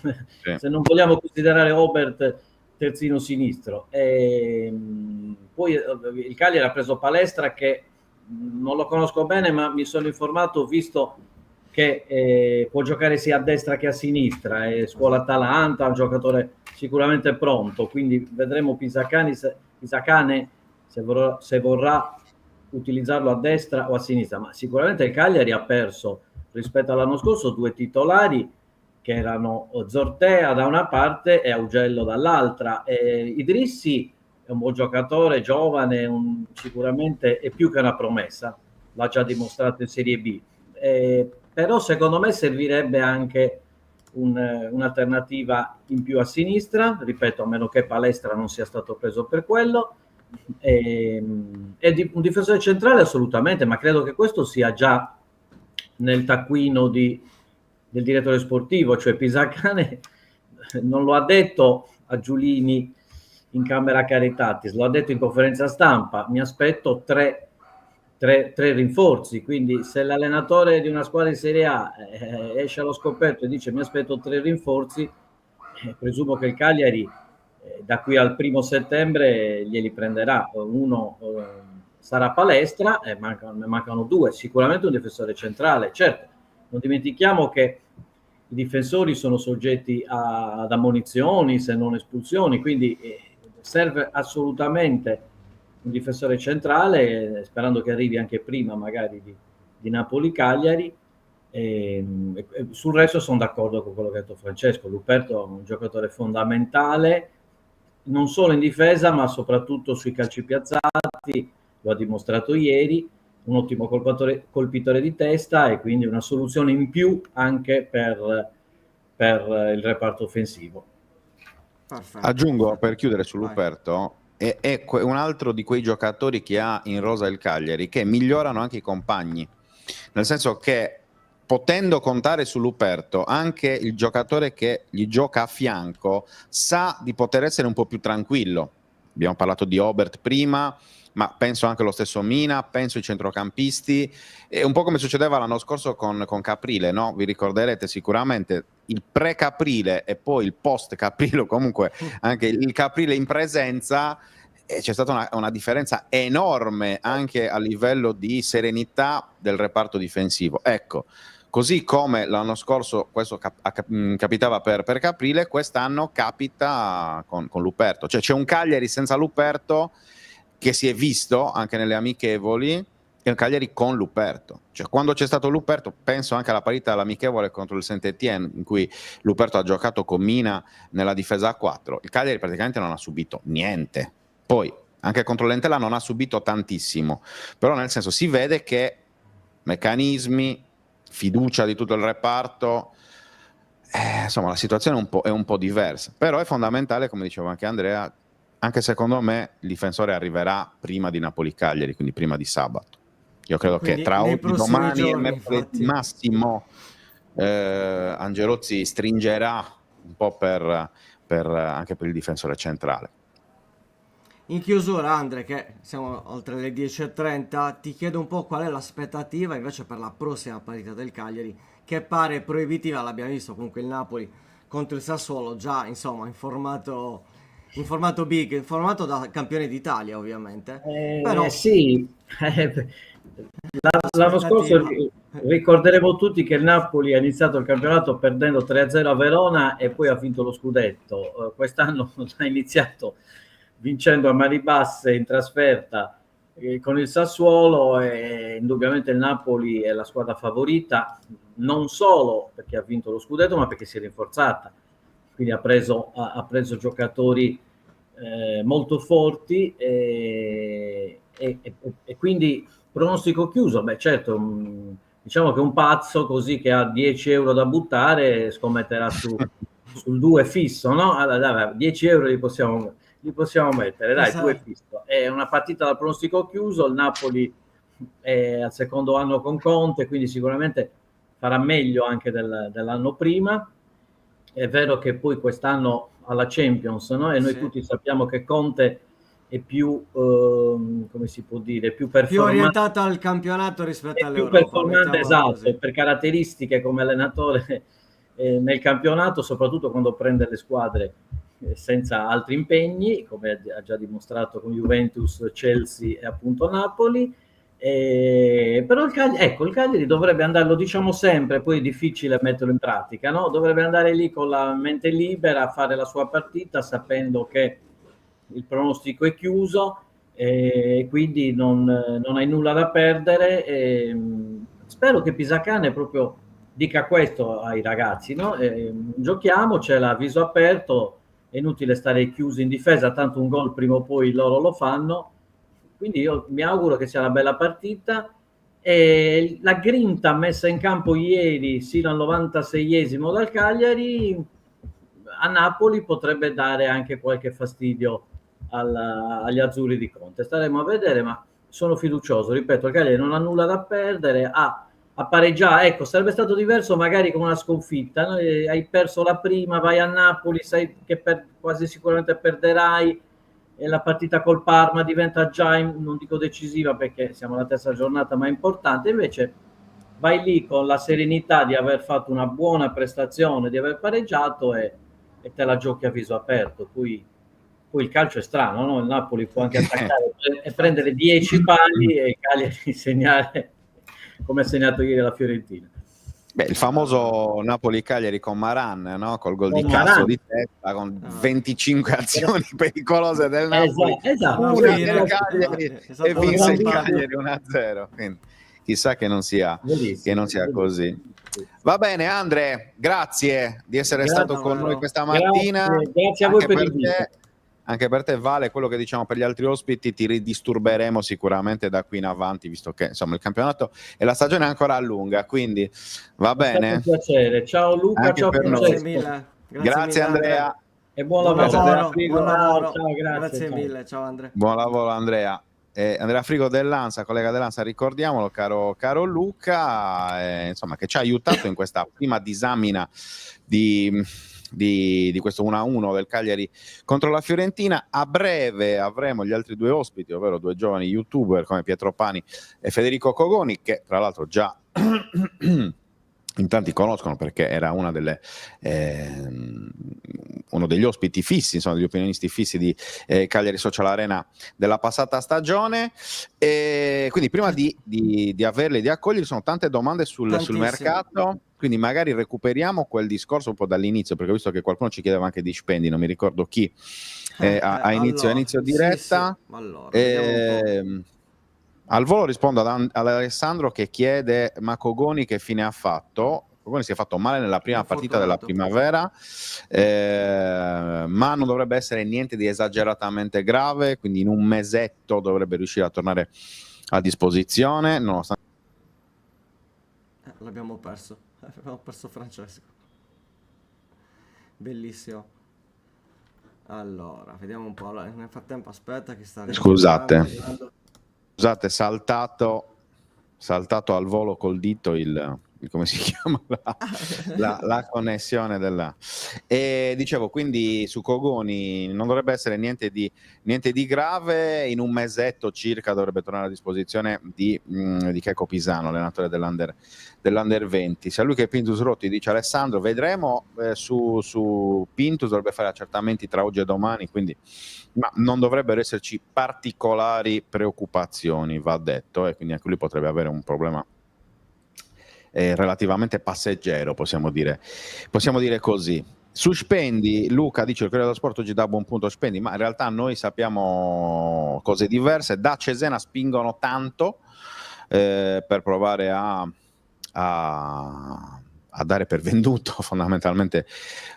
vogliamo considerare Obert terzino sinistro. Poi il Cagliari ha preso Palestra, che non lo conosco bene, ma mi sono informato, ho visto che può giocare sia a destra che a sinistra, è scuola Atalanta, un giocatore sicuramente pronto, quindi vedremo Pisacane se vorrà utilizzarlo a destra o a sinistra, ma sicuramente il Cagliari ha perso rispetto all'anno scorso 2 titolari che erano Zortea da una parte e Augello dall'altra. Idrissi è un buon giocatore, giovane, sicuramente è più che una promessa, l'ha già dimostrato in Serie B, però secondo me servirebbe anche un'alternativa in più a sinistra, ripeto, a meno che Palestra non sia stato preso per quello. Un difensore centrale assolutamente, ma credo che questo sia già nel taccuino del direttore sportivo, cioè Pisacane non lo ha detto a Giulini in Camera Caritatis, lo ha detto in conferenza stampa, mi aspetto tre rinforzi, quindi se l'allenatore di una squadra di Serie A esce allo scoperto e dice mi aspetto 3 rinforzi, presumo che il Cagliari da qui al 1° settembre glieli prenderà. Uno sarà Palestra e ne mancano 2, sicuramente un difensore centrale. Certo, non dimentichiamo che i difensori sono soggetti ad ammonizioni se non espulsioni, quindi serve assolutamente un difensore centrale, sperando che arrivi anche prima magari di Napoli-Cagliari. Sul resto sono d'accordo con quello che ha detto Francesco. Luperto è un giocatore fondamentale non solo in difesa ma soprattutto sui calci piazzati, lo ha dimostrato ieri, un ottimo colpitore di testa e quindi una soluzione in più anche per il reparto offensivo. Perfetto. Aggiungo per chiudere su Vai. Luperto, è un altro di quei giocatori che ha in rosa il Cagliari, che migliorano anche i compagni, nel senso che potendo contare su Luperto, anche il giocatore che gli gioca a fianco sa di poter essere un po' più tranquillo. Abbiamo parlato di Obert prima, ma penso anche allo stesso Mina, penso ai centrocampisti, è un po' come succedeva l'anno scorso con Caprile, no? Vi ricorderete sicuramente il pre-Caprile e poi il post-Caprile, o comunque anche il Caprile in presenza, c'è stata una differenza enorme anche a livello di serenità del reparto difensivo. Ecco, così come l'anno scorso questo capitava per Caprile, quest'anno capita con Luperto. Cioè c'è un Cagliari senza Luperto che si è visto anche nelle amichevoli, e un Cagliari con Luperto. Cioè quando c'è stato Luperto, penso anche alla parità all'amichevole contro il Saint-Étienne, in cui Luperto ha giocato con Mina nella difesa a 4, il Cagliari praticamente non ha subito niente. Poi anche contro l'Entella non ha subito tantissimo, però nel senso si vede che meccanismi, fiducia di tutto il reparto, insomma la situazione è un po' diversa, però è fondamentale, come diceva anche Andrea, anche secondo me il difensore arriverà prima di Napoli-Cagliari, quindi prima di sabato. Io credo Quindi che tra nei oggi, prossimi domani e giorni, mercoledì infatti. massimo Angelozzi stringerà un po' anche per il difensore centrale. In chiusura, Andre, che siamo oltre le 10:30, ti chiedo un po' qual è l'aspettativa invece per la prossima partita del Cagliari, che pare proibitiva, l'abbiamo visto comunque il Napoli contro il Sassuolo, già insomma in formato big, in formato da campione d'Italia ovviamente, però Sì, l'anno scorso l'aspettativa... ricorderemo tutti che il Napoli ha iniziato il campionato perdendo 3-0 a Verona e poi ha vinto lo scudetto. Quest'anno ha iniziato vincendo a mani basse in trasferta con il Sassuolo, e indubbiamente il Napoli è la squadra favorita, non solo perché ha vinto lo scudetto ma perché si è rinforzata, quindi ha preso giocatori molto forti e quindi pronostico chiuso. Beh, certo, diciamo che un pazzo così che ha 10 euro da buttare scommetterà sul 2 fisso, no? Allora, dai, 10 euro li possiamo mettere, dai, 2 Esatto. fisso. È una partita dal pronostico chiuso, il Napoli è al secondo anno con Conte, quindi sicuramente farà meglio anche dell'anno prima. È vero che poi quest'anno alla Champions, no? E noi Sì. tutti sappiamo che Conte è più, come si può dire, più Più performante. orientata al campionato rispetto È più all'Europa, performante, mettiamola esatto, così. per caratteristiche come allenatore nel campionato, soprattutto quando prende le squadre senza altri impegni, come ha già dimostrato con Juventus, Chelsea e appunto Napoli. Però il Cagliari dovrebbe andare, lo diciamo sempre, poi è difficile metterlo in pratica, no? Dovrebbe andare lì con la mente libera a fare la sua partita, sapendo che il pronostico è chiuso, quindi non hai nulla da perdere. Spero che Pisacane proprio dica questo ai ragazzi, no? Giochiamocela a viso aperto, è inutile stare chiusi in difesa, tanto un gol prima o poi loro lo fanno. Quindi io mi auguro che sia una bella partita. E la grinta messa in campo ieri sino al 96esimo dal Cagliari a Napoli potrebbe dare anche qualche fastidio agli azzurri di Conte. Staremo a vedere, ma sono fiducioso. Ripeto, il Cagliari non ha nulla da perdere, ha a pareggiare. Ecco, sarebbe stato diverso magari con una sconfitta, no? Hai perso la prima, vai a Napoli, sai che quasi sicuramente perderai, e la partita col Parma diventa già, non dico decisiva perché siamo alla terza giornata, ma importante. Invece vai lì con la serenità di aver fatto una buona prestazione, di aver pareggiato, e te la giochi a viso aperto. Poi il calcio è strano, no? Il Napoli può anche attaccare e prendere 10 pali, e il Cagliari segnare come ha segnato ieri la Fiorentina. Beh, il famoso Napoli-Cagliari con Maran, no? Col gol di Con cazzo Maran. di testa, con 25 azioni pericolose del Napoli, Esatto. una Sì, del no, Cagliari, esatto, e vinse il grandissimo. Cagliari 1-0. Quindi, chissà che non sia Bellissimo. così. Va bene, Andre, grazie di essere Grazie. stato con noi questa Grazie, mattina. grazie a voi Anche per l'invito. Anche per te vale quello che diciamo per gli altri ospiti, ti ridisturberemo sicuramente da qui in avanti, visto che insomma il campionato e la stagione è ancora lunga, quindi va È stato bene. un piacere. Ciao Luca, Anche ciao per noi. Grazie Francesco. mille. Grazie mille, Andrea. E buon Buon lavoro. lavoro, Frigo. buon lavoro. Ciao, Grazie ciao. mille, ciao Andrea. Buon lavoro Andrea. Andrea Frigo dell'Ansa, collega dell'Ansa, ricordiamolo, caro Luca, insomma, che ci ha aiutato in questa prima disamina di questo 1-1 del Cagliari contro la Fiorentina. A breve avremo gli altri due ospiti, ovvero due giovani youtuber come Pietro Pani e Federico Cogoni, che tra l'altro già in tanti conoscono perché era uno degli ospiti fissi, insomma degli opinionisti fissi di Cagliari Social Arena della passata stagione. E quindi prima di averli, di accoglierli, sono tante domande sul mercato, quindi magari recuperiamo quel discorso un po' dall'inizio, perché ho visto che qualcuno ci chiedeva anche di Spendi, non mi ricordo chi, a inizio diretta. Sì. Allora, vediamo un po'. Al volo rispondo ad Alessandro che chiede: ma Cogoni che fine ha fatto? Cogoni si è fatto male nella prima partita della primavera, ma non dovrebbe essere niente di esageratamente grave, quindi in un mesetto dovrebbe riuscire a tornare a disposizione, nonostante... L'abbiamo perso. Abbiamo perso Francesco. Bellissimo. Allora, vediamo un po'. Allora, nel frattempo aspetta che sta... Scusate, saltato al volo col dito come si chiama la connessione e dicevo, quindi su Cogoni non dovrebbe essere niente di grave, in un mesetto circa dovrebbe tornare a disposizione di Checco Pisano, allenatore dell'Under 20. Se a lui che Pintus Rotti, dice Alessandro, vedremo. Su Pintus dovrebbe fare accertamenti tra oggi e domani, quindi ma non dovrebbero esserci particolari preoccupazioni, va detto, e quindi anche lui potrebbe avere un problema relativamente passeggero, possiamo dire così. Su Spendi, Luca dice: il Corriere dello Sport oggi dà buon punto a Spendi, ma in realtà noi sappiamo cose diverse. Da Cesena spingono tanto per provare a dare per venduto fondamentalmente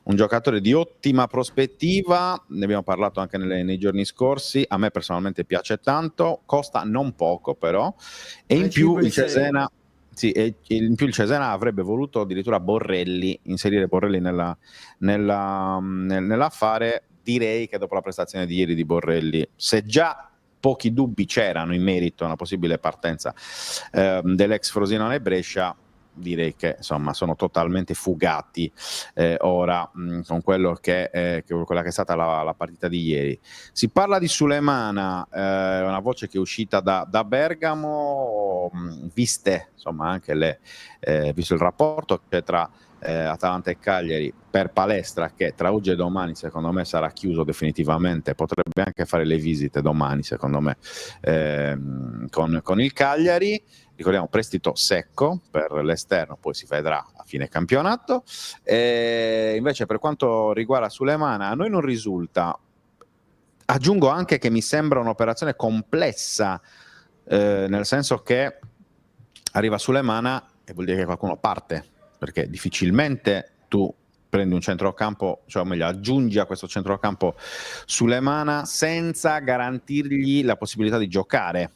un giocatore di ottima prospettiva. Ne abbiamo parlato anche nei giorni scorsi. A me personalmente piace tanto, costa non poco però, e in più il Cesena... Sì, e in più il Cesena avrebbe voluto addirittura inserire Borrelli nell'affare. Direi che dopo la prestazione di ieri di Borrelli, se già pochi dubbi c'erano in merito a una possibile partenza dell'ex Frosinone Brescia, direi che insomma sono totalmente fugati ora con quella che è stata la partita di ieri. Si parla di Sulemana, una voce che è uscita da Bergamo, viste insomma anche visto il rapporto che tra Atalanta e Cagliari per Palestra, che tra oggi e domani secondo me sarà chiuso definitivamente, potrebbe anche fare le visite domani secondo me con il Cagliari. Ricordiamo, prestito secco per l'esterno, poi si vedrà a fine campionato. Invece per quanto riguarda Sulemana, a noi non risulta. Aggiungo anche che mi sembra un'operazione complessa, nel senso che arriva Sulemana e vuol dire che qualcuno parte, perché difficilmente tu prendi un centrocampo, cioè o meglio aggiungi a questo centrocampo Sulemana senza garantirgli la possibilità di giocare.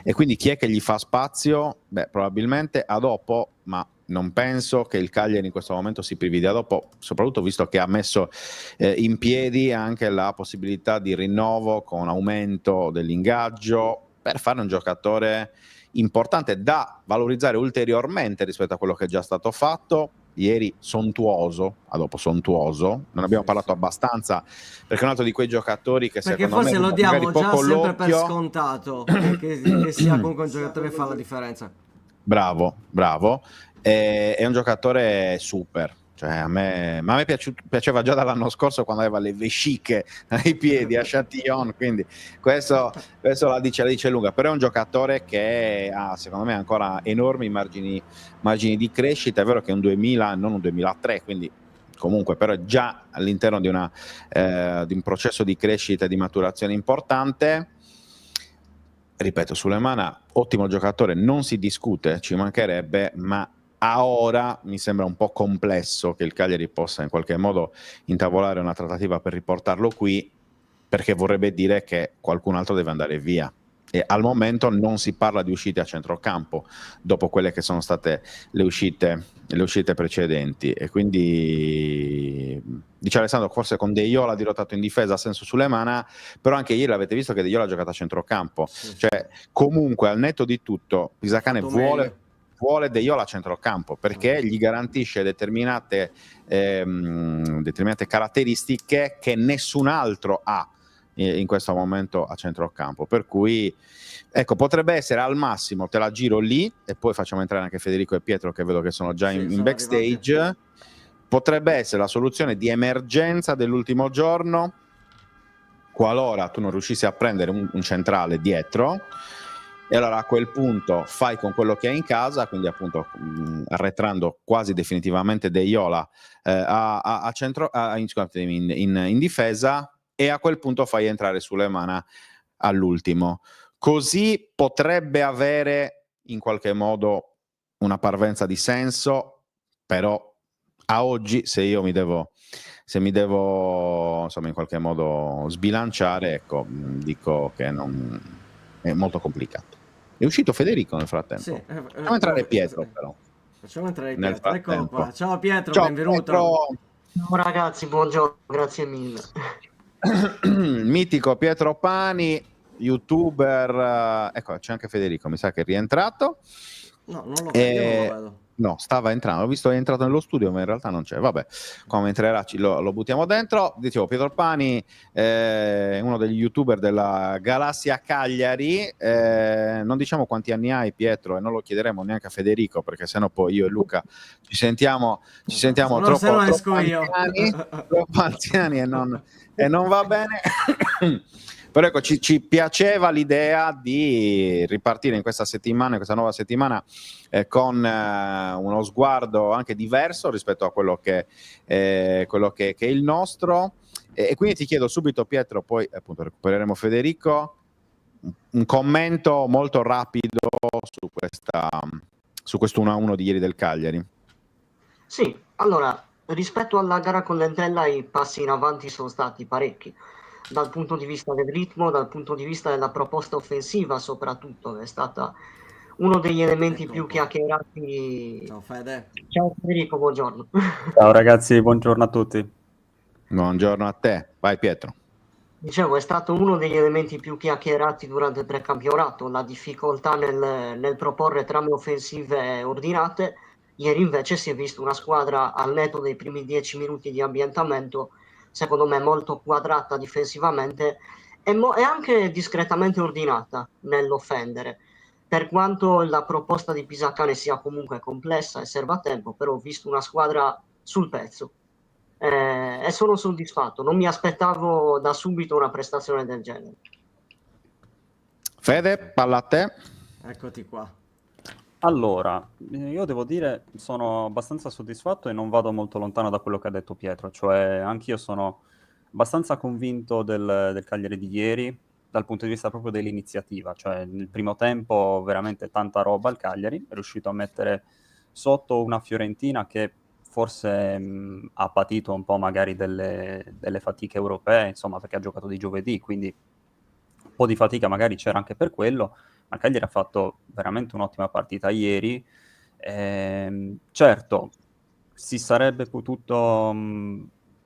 E quindi chi è che gli fa spazio? Beh, probabilmente a dopo, ma non penso che il Cagliari in questo momento si privi di a dopo, soprattutto visto che ha messo in piedi anche la possibilità di rinnovo con aumento dell'ingaggio per fare un giocatore importante da valorizzare ulteriormente rispetto a quello che è già stato fatto. Ieri sontuoso, dopo sontuoso, non abbiamo parlato abbastanza, perché è un altro di quei giocatori che Perché secondo forse me lo ruba diamo magari già poco sempre per l'occhio. scontato, che sia comunque un giocatore che fa la differenza. Bravo, è un giocatore super. Cioè, a me piaceva già dall'anno scorso quando aveva le vesciche ai piedi a Châtillon, quindi questo la dice lunga. Però è un giocatore che ha, secondo me, ancora enormi margini di crescita. È vero che è un 2000, non un 2003, quindi comunque però è già all'interno di un processo di crescita e di maturazione importante. Ripeto, Sulemana, ottimo giocatore, non si discute, ci mancherebbe, ma a ora mi sembra un po' complesso che il Cagliari possa in qualche modo intavolare una trattativa per riportarlo qui, perché vorrebbe dire che qualcun altro deve andare via. E al momento non si parla di uscite a centrocampo dopo quelle che sono state le uscite precedenti, e quindi dice Alessandro, forse con De Jong ha dirottato in difesa a senso Sulemana, però anche ieri l'avete visto che De Jong ha giocato a centrocampo. Cioè, comunque al netto di tutto Pisacane vuole De Jong a centrocampo, perché gli garantisce determinate caratteristiche che nessun altro ha in questo momento a centrocampo, per cui ecco, potrebbe essere al massimo, te la giro lì e poi facciamo entrare anche Federico e Pietro, che vedo che sono già in backstage arrivati. Potrebbe essere la soluzione di emergenza dell'ultimo giorno qualora tu non riuscissi a prendere un centrale dietro, e allora a quel punto fai con quello che hai in casa, quindi appunto arretrando quasi definitivamente De Jong in difesa, e a quel punto fai entrare Sulemana all'ultimo. Così potrebbe avere in qualche modo una parvenza di senso, però a oggi se mi devo insomma in qualche modo sbilanciare, ecco, dico che è molto complicato. È uscito Federico nel frattempo. Sì, Facciamo entrare Pietro però. Facciamo entrare Nel Pietro, eccolo frattempo. qua. Ciao Pietro, Ciao, benvenuto. Pietro. Ciao ragazzi, buongiorno, grazie mille. Mitico Pietro Pani, youtuber, ecco c'è anche Federico, mi sa che è rientrato. No, non lo vedo, io non lo vedo. No, stava entrando, ho visto che è entrato nello studio, ma in realtà non c'è. Vabbè, come entrerà lo buttiamo dentro. Dicevo, Pietro Pani, uno degli youtuber della Galassia Cagliari. Non diciamo quanti anni hai, Pietro, e non lo chiederemo neanche a Federico, perché sennò poi io e Luca ci sentiamo troppo anziani e non va bene. Però ecco, ci piaceva l'idea di ripartire in questa nuova settimana, con uno sguardo anche diverso rispetto a quello che è il nostro. E quindi ti chiedo subito, Pietro, poi appunto recupereremo Federico, un commento molto rapido su questo 1-1 di ieri del Cagliari. Sì, allora, rispetto alla gara con l'Entella i passi in avanti sono stati parecchi. Dal punto di vista del ritmo, dal punto di vista della proposta offensiva soprattutto, è stata uno degli elementi più chiacchierati. Ciao Fede. Ciao Federico, buongiorno. Ciao ragazzi, buongiorno a tutti. Buongiorno a te, vai Pietro. Dicevo, è stato uno degli elementi più chiacchierati durante il precampionato, la difficoltà nel proporre trame offensive ordinate. Ieri invece si è visto una squadra al netto dei primi 10 minuti di ambientamento, secondo me molto quadrata difensivamente e anche discretamente ordinata nell'offendere. Per quanto la proposta di Pisacane sia comunque complessa e serva tempo, però ho visto una squadra sul pezzo e sono soddisfatto. Non mi aspettavo da subito una prestazione del genere. Fede, palla a te. Eccoti qua. Allora, io devo dire, sono abbastanza soddisfatto e non vado molto lontano da quello che ha detto Pietro, cioè anch'io sono abbastanza convinto del Cagliari di ieri, dal punto di vista proprio dell'iniziativa, cioè nel primo tempo veramente tanta roba al Cagliari, è riuscito a mettere sotto una Fiorentina che forse ha patito un po' magari delle fatiche europee, insomma perché ha giocato di giovedì, quindi un po' di fatica magari c'era anche per quello, ma il Cagliari ha fatto veramente un'ottima partita ieri. Certo, si sarebbe potuto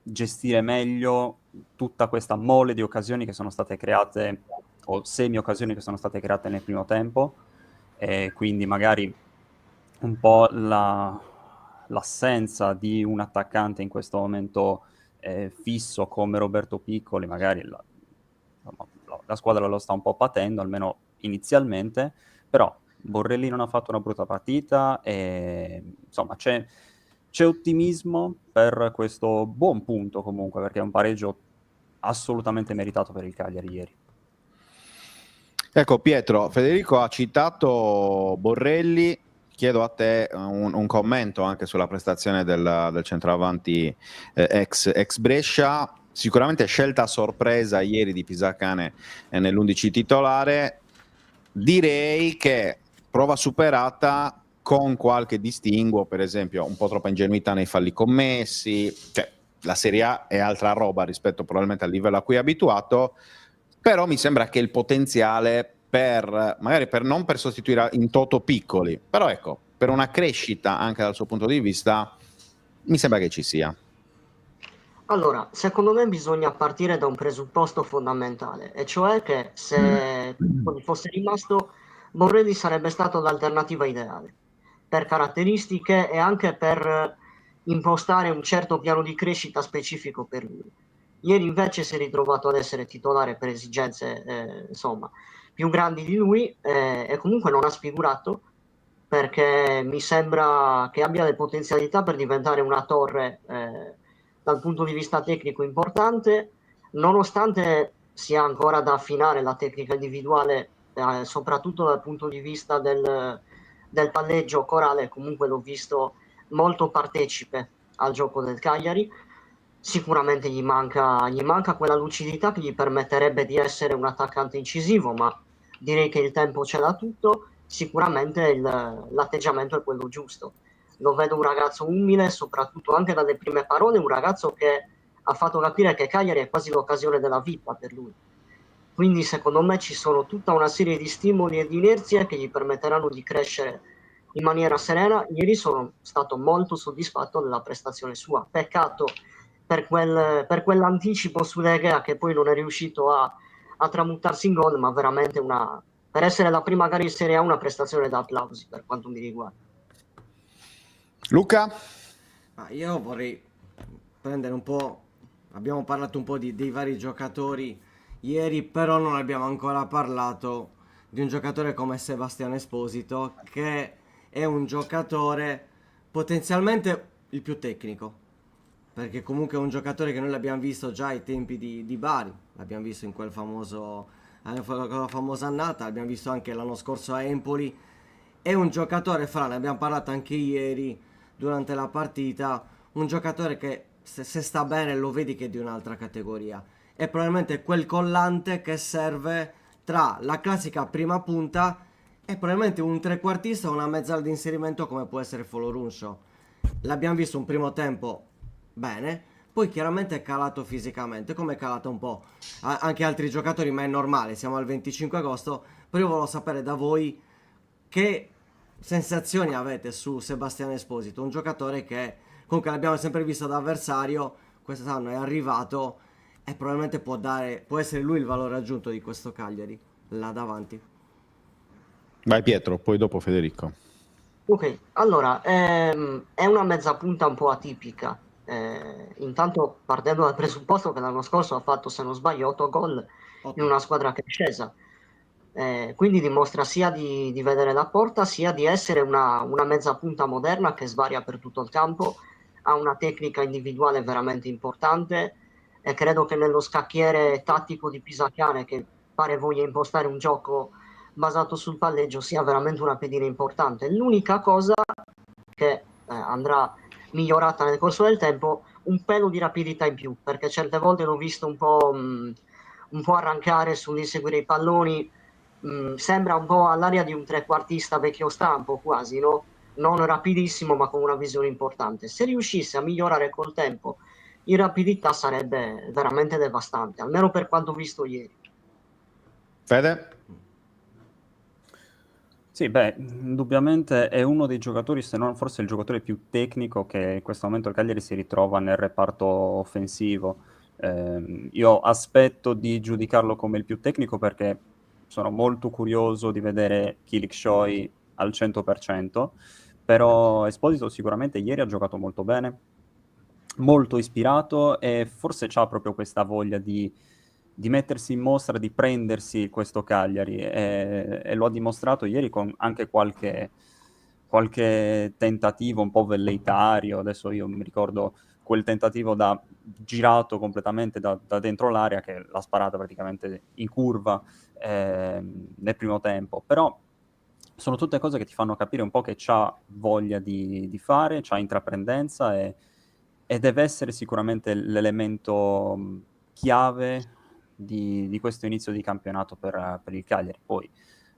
gestire meglio tutta questa mole di occasioni che sono state create, o semi-occasioni che sono state create nel primo tempo. e quindi magari un po' l'assenza di un attaccante in questo momento fisso come Roberto Piccoli, magari insomma, la squadra lo sta un po' patendo, almeno inizialmente, però Borrelli non ha fatto una brutta partita e insomma c'è ottimismo per questo buon punto comunque, perché è un pareggio assolutamente meritato per il Cagliari ieri. Ecco Pietro, Federico ha citato Borrelli, chiedo a te un commento anche sulla prestazione del centravanti ex Brescia, sicuramente scelta a sorpresa ieri di Pisacane nell'11 titolare, direi che prova superata con qualche distinguo, per esempio un po' troppa ingenuità nei falli commessi, cioè la Serie A è altra roba rispetto probabilmente al livello a cui è abituato, però mi sembra che il potenziale magari non per sostituire in toto Piccoli, però ecco, per una crescita anche dal suo punto di vista, mi sembra che ci sia. Allora, secondo me bisogna partire da un presupposto fondamentale, e cioè che se Piccoli fosse rimasto, Borrelli sarebbe stato l'alternativa ideale, per caratteristiche e anche per impostare un certo piano di crescita specifico per lui. Ieri invece si è ritrovato ad essere titolare per esigenze, insomma, più grandi di lui, e comunque non ha sfigurato, perché mi sembra che abbia le potenzialità per diventare una torre dal punto di vista tecnico importante, nonostante sia ancora da affinare la tecnica individuale, soprattutto dal punto di vista del palleggio corale. Comunque l'ho visto molto partecipe al gioco del Cagliari. Sicuramente gli manca quella lucidità che gli permetterebbe di essere un attaccante incisivo, ma direi che il tempo ce l'ha tutto. Sicuramente l'atteggiamento è quello giusto. Lo vedo un ragazzo umile, soprattutto anche dalle prime parole, un ragazzo che ha fatto capire che Cagliari è quasi l'occasione della vita per lui. Quindi secondo me ci sono tutta una serie di stimoli e di inerzie che gli permetteranno di crescere in maniera serena. Ieri sono stato molto soddisfatto della prestazione sua. Peccato per quell'anticipo su De Gea che poi non è riuscito a tramutarsi in gol, ma veramente per essere la prima gara in Serie A una prestazione da applausi per quanto mi riguarda. Luca? Io vorrei prendere un po', abbiamo parlato un po' dei vari giocatori ieri, però non abbiamo ancora parlato di un giocatore come Sebastiano Esposito, che è un giocatore potenzialmente il più tecnico, perché comunque è un giocatore che noi l'abbiamo visto già ai tempi di Bari, l'abbiamo visto in quella famosa annata, l'abbiamo visto anche l'anno scorso a Empoli. È un giocatore, ne abbiamo parlato anche ieri durante la partita, un giocatore che se sta bene lo vedi che è di un'altra categoria, è probabilmente quel collante che serve tra la classica prima punta e probabilmente un trequartista o una mezzala di inserimento come può essere Folorunsho. L'abbiamo visto un primo tempo bene, poi chiaramente è calato fisicamente, come è calato un po' anche altri giocatori, ma è normale, siamo al 25 agosto, però io volevo sapere da voi che sensazioni avete su Sebastiano Esposito, un giocatore che comunque l'abbiamo sempre visto da avversario, quest'anno è arrivato e probabilmente può essere lui il valore aggiunto di questo Cagliari là davanti. Vai Pietro, poi dopo Federico. Ok, allora è una mezza punta un po' atipica. Intanto partendo dal presupposto che l'anno scorso ha fatto, se non sbaglio, 8 gol in una squadra che è scesa. Quindi dimostra sia di vedere la porta, sia di essere una mezza punta moderna che svaria per tutto il campo, ha una tecnica individuale veramente importante, e credo che nello scacchiere tattico di Pisacane, che pare voglia impostare un gioco basato sul palleggio, sia veramente una pedina importante. L'unica cosa che andrà migliorata nel corso del tempo, un pelo di rapidità in più, perché certe volte l'ho visto un po' arrancare sull'inseguire i palloni. Sembra un po' all'aria di un trequartista vecchio stampo quasi, no? Non rapidissimo, ma con una visione importante. Se riuscisse a migliorare col tempo in rapidità sarebbe veramente devastante, almeno per quanto visto ieri. Fede? Sì, beh, indubbiamente è uno dei giocatori, se non forse il giocatore più tecnico che in questo momento il Cagliari si ritrova nel reparto offensivo. Io aspetto di giudicarlo come il più tecnico perché sono molto curioso di vedere Kilik Shoy al 100%, però Esposito sicuramente ieri ha giocato molto bene, molto ispirato, e forse c'ha proprio questa voglia di mettersi in mostra, di prendersi questo Cagliari, e lo ha dimostrato ieri con anche qualche tentativo un po' velleitario. Adesso io mi ricordo quel tentativo girato completamente da dentro l'area, che l'ha sparata praticamente in curva nel primo tempo, però sono tutte cose che ti fanno capire un po' che c'ha voglia di fare, c'ha intraprendenza, e deve essere sicuramente l'elemento chiave di questo inizio di campionato per il Cagliari. Poi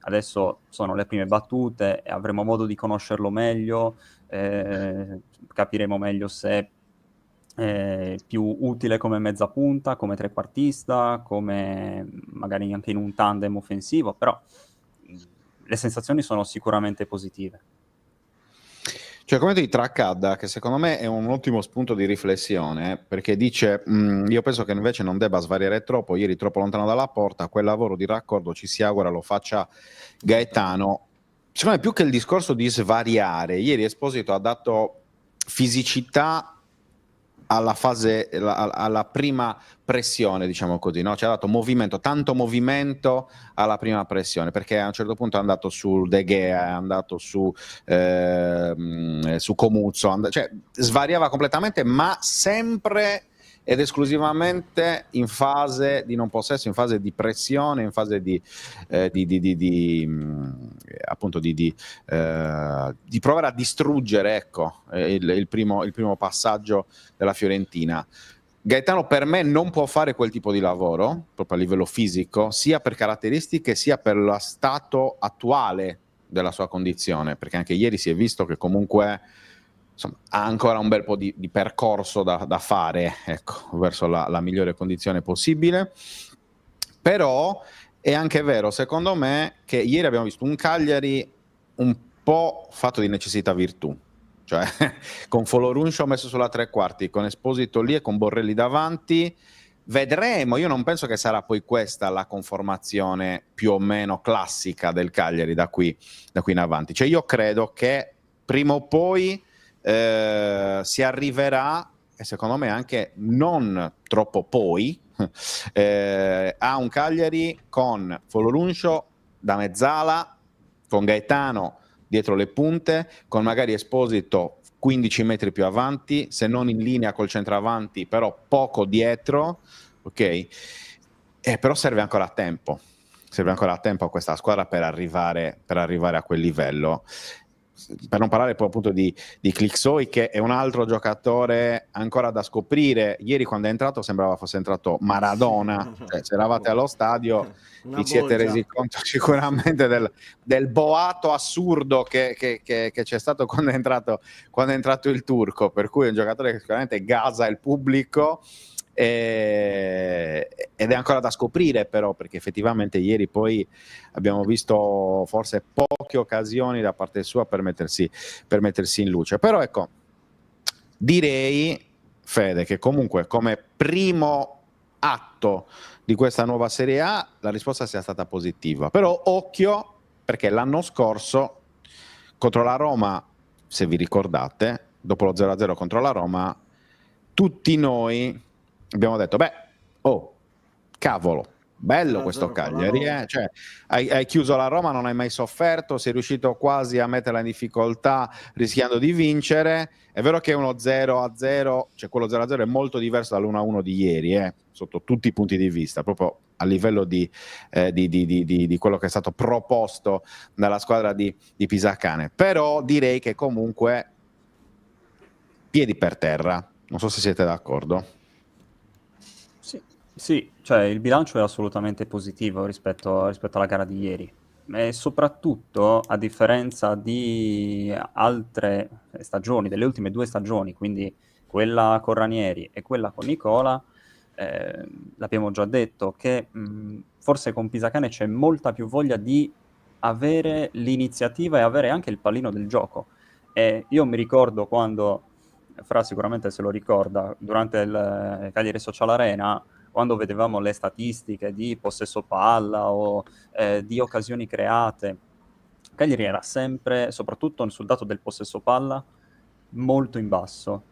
adesso sono le prime battute e avremo modo di conoscerlo meglio, capiremo meglio se è più utile come mezza punta, come trequartista, come magari anche in un tandem offensivo, però le sensazioni sono sicuramente positive. Cioè, come di Traccadda, che secondo me è un ottimo spunto di riflessione, perché dice, io penso che invece non debba svariare troppo, ieri troppo lontano dalla porta, quel lavoro di raccordo ci si augura lo faccia Gaetano. Secondo me, più che il discorso di svariare, ieri Esposito ha dato fisicità alla fase, alla prima pressione, diciamo così, no? Ci ha dato movimento, tanto movimento alla prima pressione, perché a un certo punto è andato sul De Gea, è andato su Comuzzo, cioè svariava completamente, ma sempre ed esclusivamente in fase di non possesso, in fase di pressione, in fase appunto di provare a distruggere, ecco, il primo passaggio della Fiorentina. Gaetano per me non può fare quel tipo di lavoro, proprio a livello fisico, sia per caratteristiche sia per lo stato attuale della sua condizione, perché anche ieri si è visto che comunque, insomma, ha ancora un bel po' di percorso da fare, ecco, verso la migliore condizione possibile. Però è anche vero, secondo me, che ieri abbiamo visto un Cagliari un po' fatto di necessità virtù, cioè con Folorunsho messo sulla tre quarti, con Esposito lì e con Borrelli davanti. Vedremo, io non penso che sarà poi questa la conformazione più o meno classica del Cagliari da qui in avanti. Cioè io credo che prima o poi si arriverà, e secondo me anche non troppo poi, a un Cagliari con Folorunsho da mezzala, con Gaetano dietro le punte, con magari Esposito 15 metri più avanti, se non in linea col centravanti, però poco dietro, ok? Però serve ancora tempo a questa squadra per arrivare a quel livello. Per non parlare poi appunto di Clixoy, che è un altro giocatore ancora da scoprire. Ieri quando è entrato sembrava fosse entrato Maradona, cioè, se eravate allo stadio vi siete resi conto sicuramente del boato assurdo che c'è stato quando è entrato il turco, per cui è un giocatore che sicuramente gasa il pubblico, ed è ancora da scoprire, però, perché effettivamente ieri poi abbiamo visto forse poche occasioni da parte sua per mettersi in luce. Però ecco, direi, Fede, che comunque come primo atto di questa nuova Serie A la risposta sia stata positiva, però occhio, perché l'anno scorso contro la Roma, se vi ricordate, dopo lo 0-0 contro la Roma, tutti noi abbiamo detto, cavolo, bello questo Cagliari, cioè, hai chiuso la Roma, non hai mai sofferto, sei riuscito quasi a metterla in difficoltà rischiando di vincere. È vero che uno 0-0, cioè quello 0-0 è molto diverso dall'1-1 di ieri, sotto tutti i punti di vista, proprio a livello di quello che è stato proposto dalla squadra di Pisacane. Però direi che comunque piedi per terra, non so se siete d'accordo. Sì, cioè il bilancio è assolutamente positivo rispetto alla gara di ieri, e soprattutto a differenza di altre stagioni, delle ultime 2 stagioni, quindi quella con Ranieri e quella con Nicola, l'abbiamo già detto che forse con Pisacane c'è molta più voglia di avere l'iniziativa e avere anche il pallino del gioco. E io mi ricordo quando, Fra sicuramente se lo ricorda, durante il Cagliari Social Arena, quando vedevamo le statistiche di possesso palla o di occasioni create, Cagliari era sempre, soprattutto sul dato del possesso palla, molto in basso.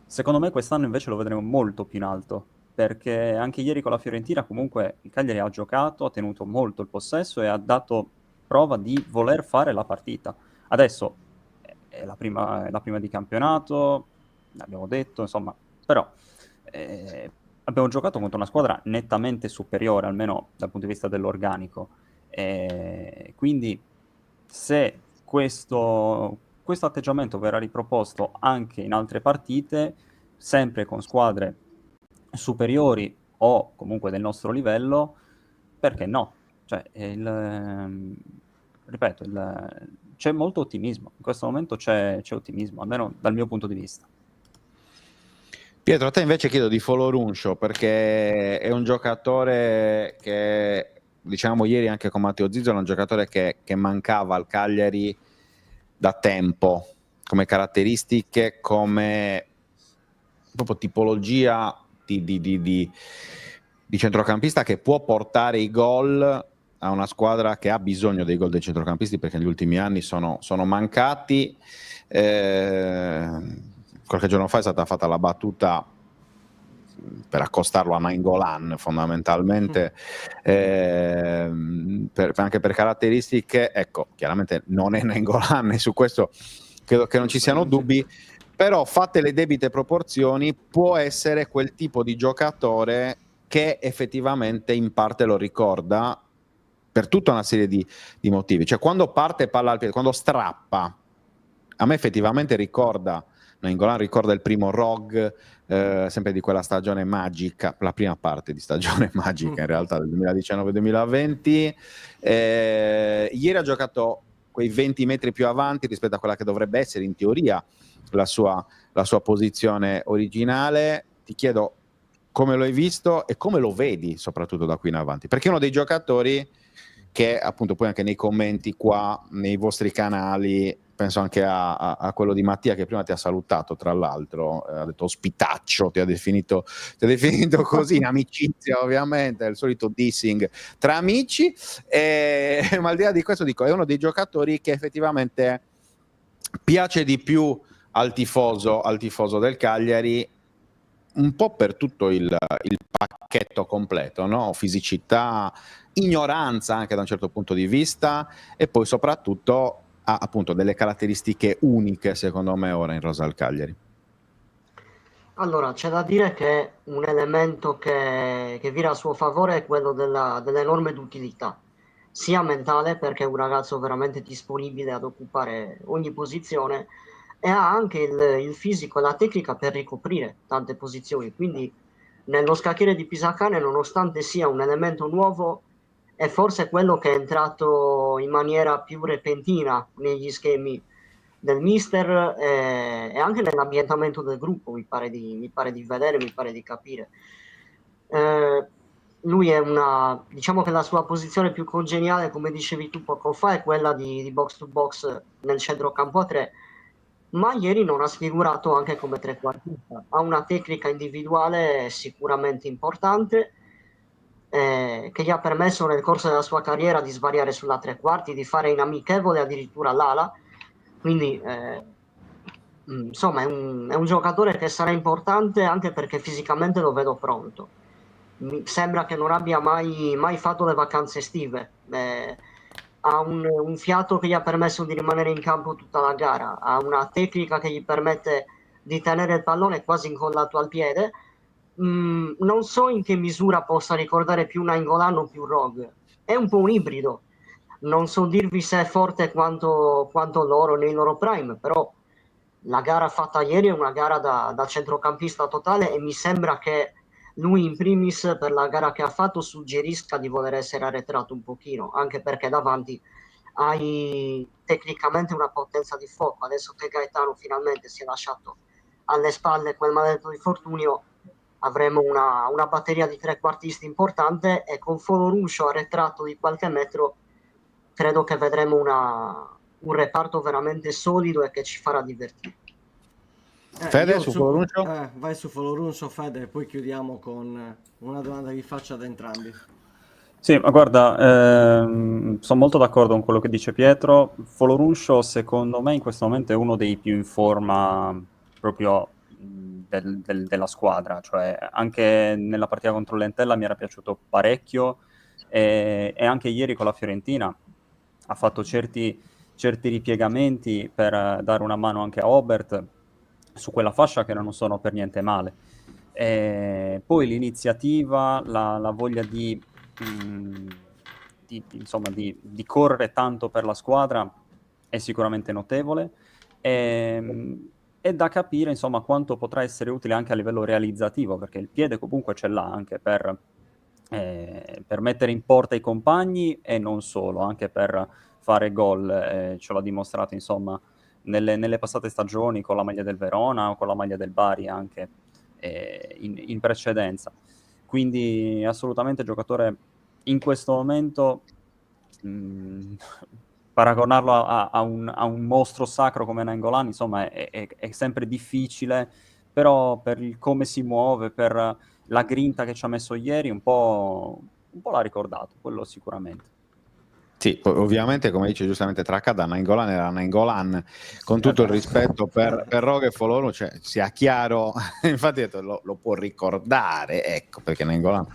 Secondo me quest'anno invece lo vedremo molto più in alto, perché anche ieri con la Fiorentina comunque il Cagliari ha giocato, ha tenuto molto il possesso e ha dato prova di voler fare la partita. Adesso è la prima di campionato, l'abbiamo detto, insomma, però abbiamo giocato contro una squadra nettamente superiore, almeno dal punto di vista dell'organico. Quindi se questo atteggiamento verrà riproposto anche in altre partite, sempre con squadre superiori o comunque del nostro livello, perché no? Cioè, ripeto, c'è molto ottimismo. In questo momento c'è ottimismo, almeno dal mio punto di vista. Pietro, a te invece chiedo di Foloruncio, perché è un giocatore che, diciamo ieri anche con Matteo Zizzo, è un giocatore che mancava al Cagliari da tempo, come caratteristiche, come proprio tipologia di centrocampista che può portare i gol a una squadra che ha bisogno dei gol dei centrocampisti, perché negli ultimi anni sono mancati. Qualche giorno fa è stata fatta la battuta per accostarlo a Nainggolan fondamentalmente, anche per caratteristiche, ecco, chiaramente non è Nainggolan e su questo credo che non ci siano dubbi, però fatte le debite proporzioni può essere quel tipo di giocatore che effettivamente in parte lo ricorda per tutta una serie di motivi. Cioè quando parte palla al piede, quando strappa, a me effettivamente ricorda Nainggolan, ricorda il primo ROG, sempre di quella stagione magica, la prima parte di stagione magica in realtà del 2019-2020. Ieri ha giocato quei 20 metri più avanti rispetto a quella che dovrebbe essere in teoria la sua posizione originale. Ti chiedo come lo hai visto e come lo vedi soprattutto da qui in avanti, perché è uno dei giocatori che appunto poi anche nei commenti qua, nei vostri canali, penso anche a quello di Mattia che prima ti ha salutato, tra l'altro, ha detto ospitaccio, ti ha definito così, in amicizia ovviamente, è il solito dissing tra amici, ma al di là di questo dico, è uno dei giocatori che effettivamente piace di più al tifoso del Cagliari, un po' per tutto il pacchetto completo, no? Fisicità, ignoranza anche da un certo punto di vista, e poi soprattutto ha appunto delle caratteristiche uniche secondo me ora in rosa al Cagliari. Allora, c'è da dire che un elemento che vira a suo favore è quello dell'enorme d'utilità, sia mentale perché è un ragazzo veramente disponibile ad occupare ogni posizione, e ha anche il fisico e la tecnica per ricoprire tante posizioni. Quindi nello scacchiere di Pisacane, nonostante sia un elemento nuovo, è forse quello che è entrato in maniera più repentina negli schemi del mister, e anche nell'ambientamento del gruppo, mi pare di vedere, mi pare di capire. Lui è diciamo che la sua posizione più congeniale, come dicevi tu poco fa, è quella di box to box nel centrocampo a 3, ma ieri non ha sfigurato anche come trequartista. Ha una tecnica individuale sicuramente importante, che gli ha permesso nel corso della sua carriera di svariare sulla tre quarti, di fare in amichevole addirittura l'ala. Quindi insomma è un giocatore che sarà importante anche perché fisicamente lo vedo pronto. Mi sembra che non abbia mai fatto le vacanze estive. Ha un fiato che gli ha permesso di rimanere in campo tutta la gara, ha una tecnica che gli permette di tenere il pallone quasi incollato al piede. Non so in che misura possa ricordare più Nainggolan o più ROG, è un po' un ibrido. Non so dirvi se è forte quanto loro nei loro prime, però la gara fatta ieri è una gara da centrocampista totale, e mi sembra che lui in primis per la gara che ha fatto suggerisca di voler essere arretrato un pochino, anche perché davanti hai tecnicamente una potenza di fuoco. Adesso che Gaetano finalmente si è lasciato alle spalle quel maledetto infortunio, avremo una batteria di trequartisti importante, e con Foloruncio arretrato di qualche metro credo che vedremo un reparto veramente solido e che ci farà divertire. Fede, io su Coloruncio? vai su Folorunso, Fede, e poi chiudiamo con una domanda che vi faccio ad entrambi. Sì, ma guarda, sono molto d'accordo con quello che dice Pietro. Folorunsho, secondo me, in questo momento è uno dei più in forma proprio della squadra. Cioè, anche nella partita contro l'Entella mi era piaciuto parecchio e anche ieri con la Fiorentina ha fatto certi ripiegamenti per dare una mano anche a Obert su quella fascia che non sono per niente male. Poi l'iniziativa, la voglia insomma, di correre tanto per la squadra è sicuramente notevole. È da capire, insomma, quanto potrà essere utile anche a livello realizzativo, perché il piede comunque ce l'ha anche per mettere in porta i compagni e non solo, anche per fare gol. Ce l'ha dimostrato, insomma, nelle passate stagioni con la maglia del Verona o con la maglia del Bari anche in precedenza. Quindi assolutamente giocatore in questo momento, paragonarlo a un mostro sacro come Nainggolan, insomma, è sempre difficile, però per il come si muove, per la grinta che ci ha messo ieri, un po' l'ha ricordato, quello sicuramente. Sì, ovviamente, come dice giustamente Tracada, Nainggolan era Nainggolan, con tutto il rispetto per Rogue e Foloro, cioè sia chiaro, infatti ho detto, lo può ricordare, ecco, perché Nainggolan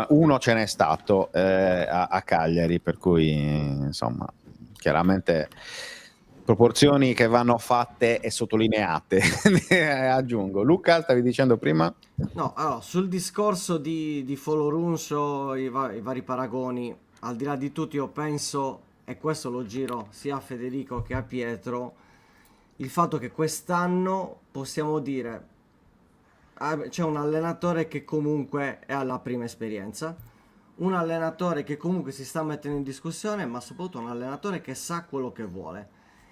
uno ce n'è stato a Cagliari, per cui insomma, chiaramente proporzioni che vanno fatte e sottolineate, aggiungo. Luca, stavi dicendo prima? No, allora, sul discorso di Folorunso, i vari paragoni, al di là di tutto, io penso, e questo lo giro sia a Federico che a Pietro, il fatto che quest'anno possiamo dire c'è un allenatore che comunque è alla prima esperienza, un allenatore che comunque si sta mettendo in discussione, ma soprattutto un allenatore che sa quello che vuole.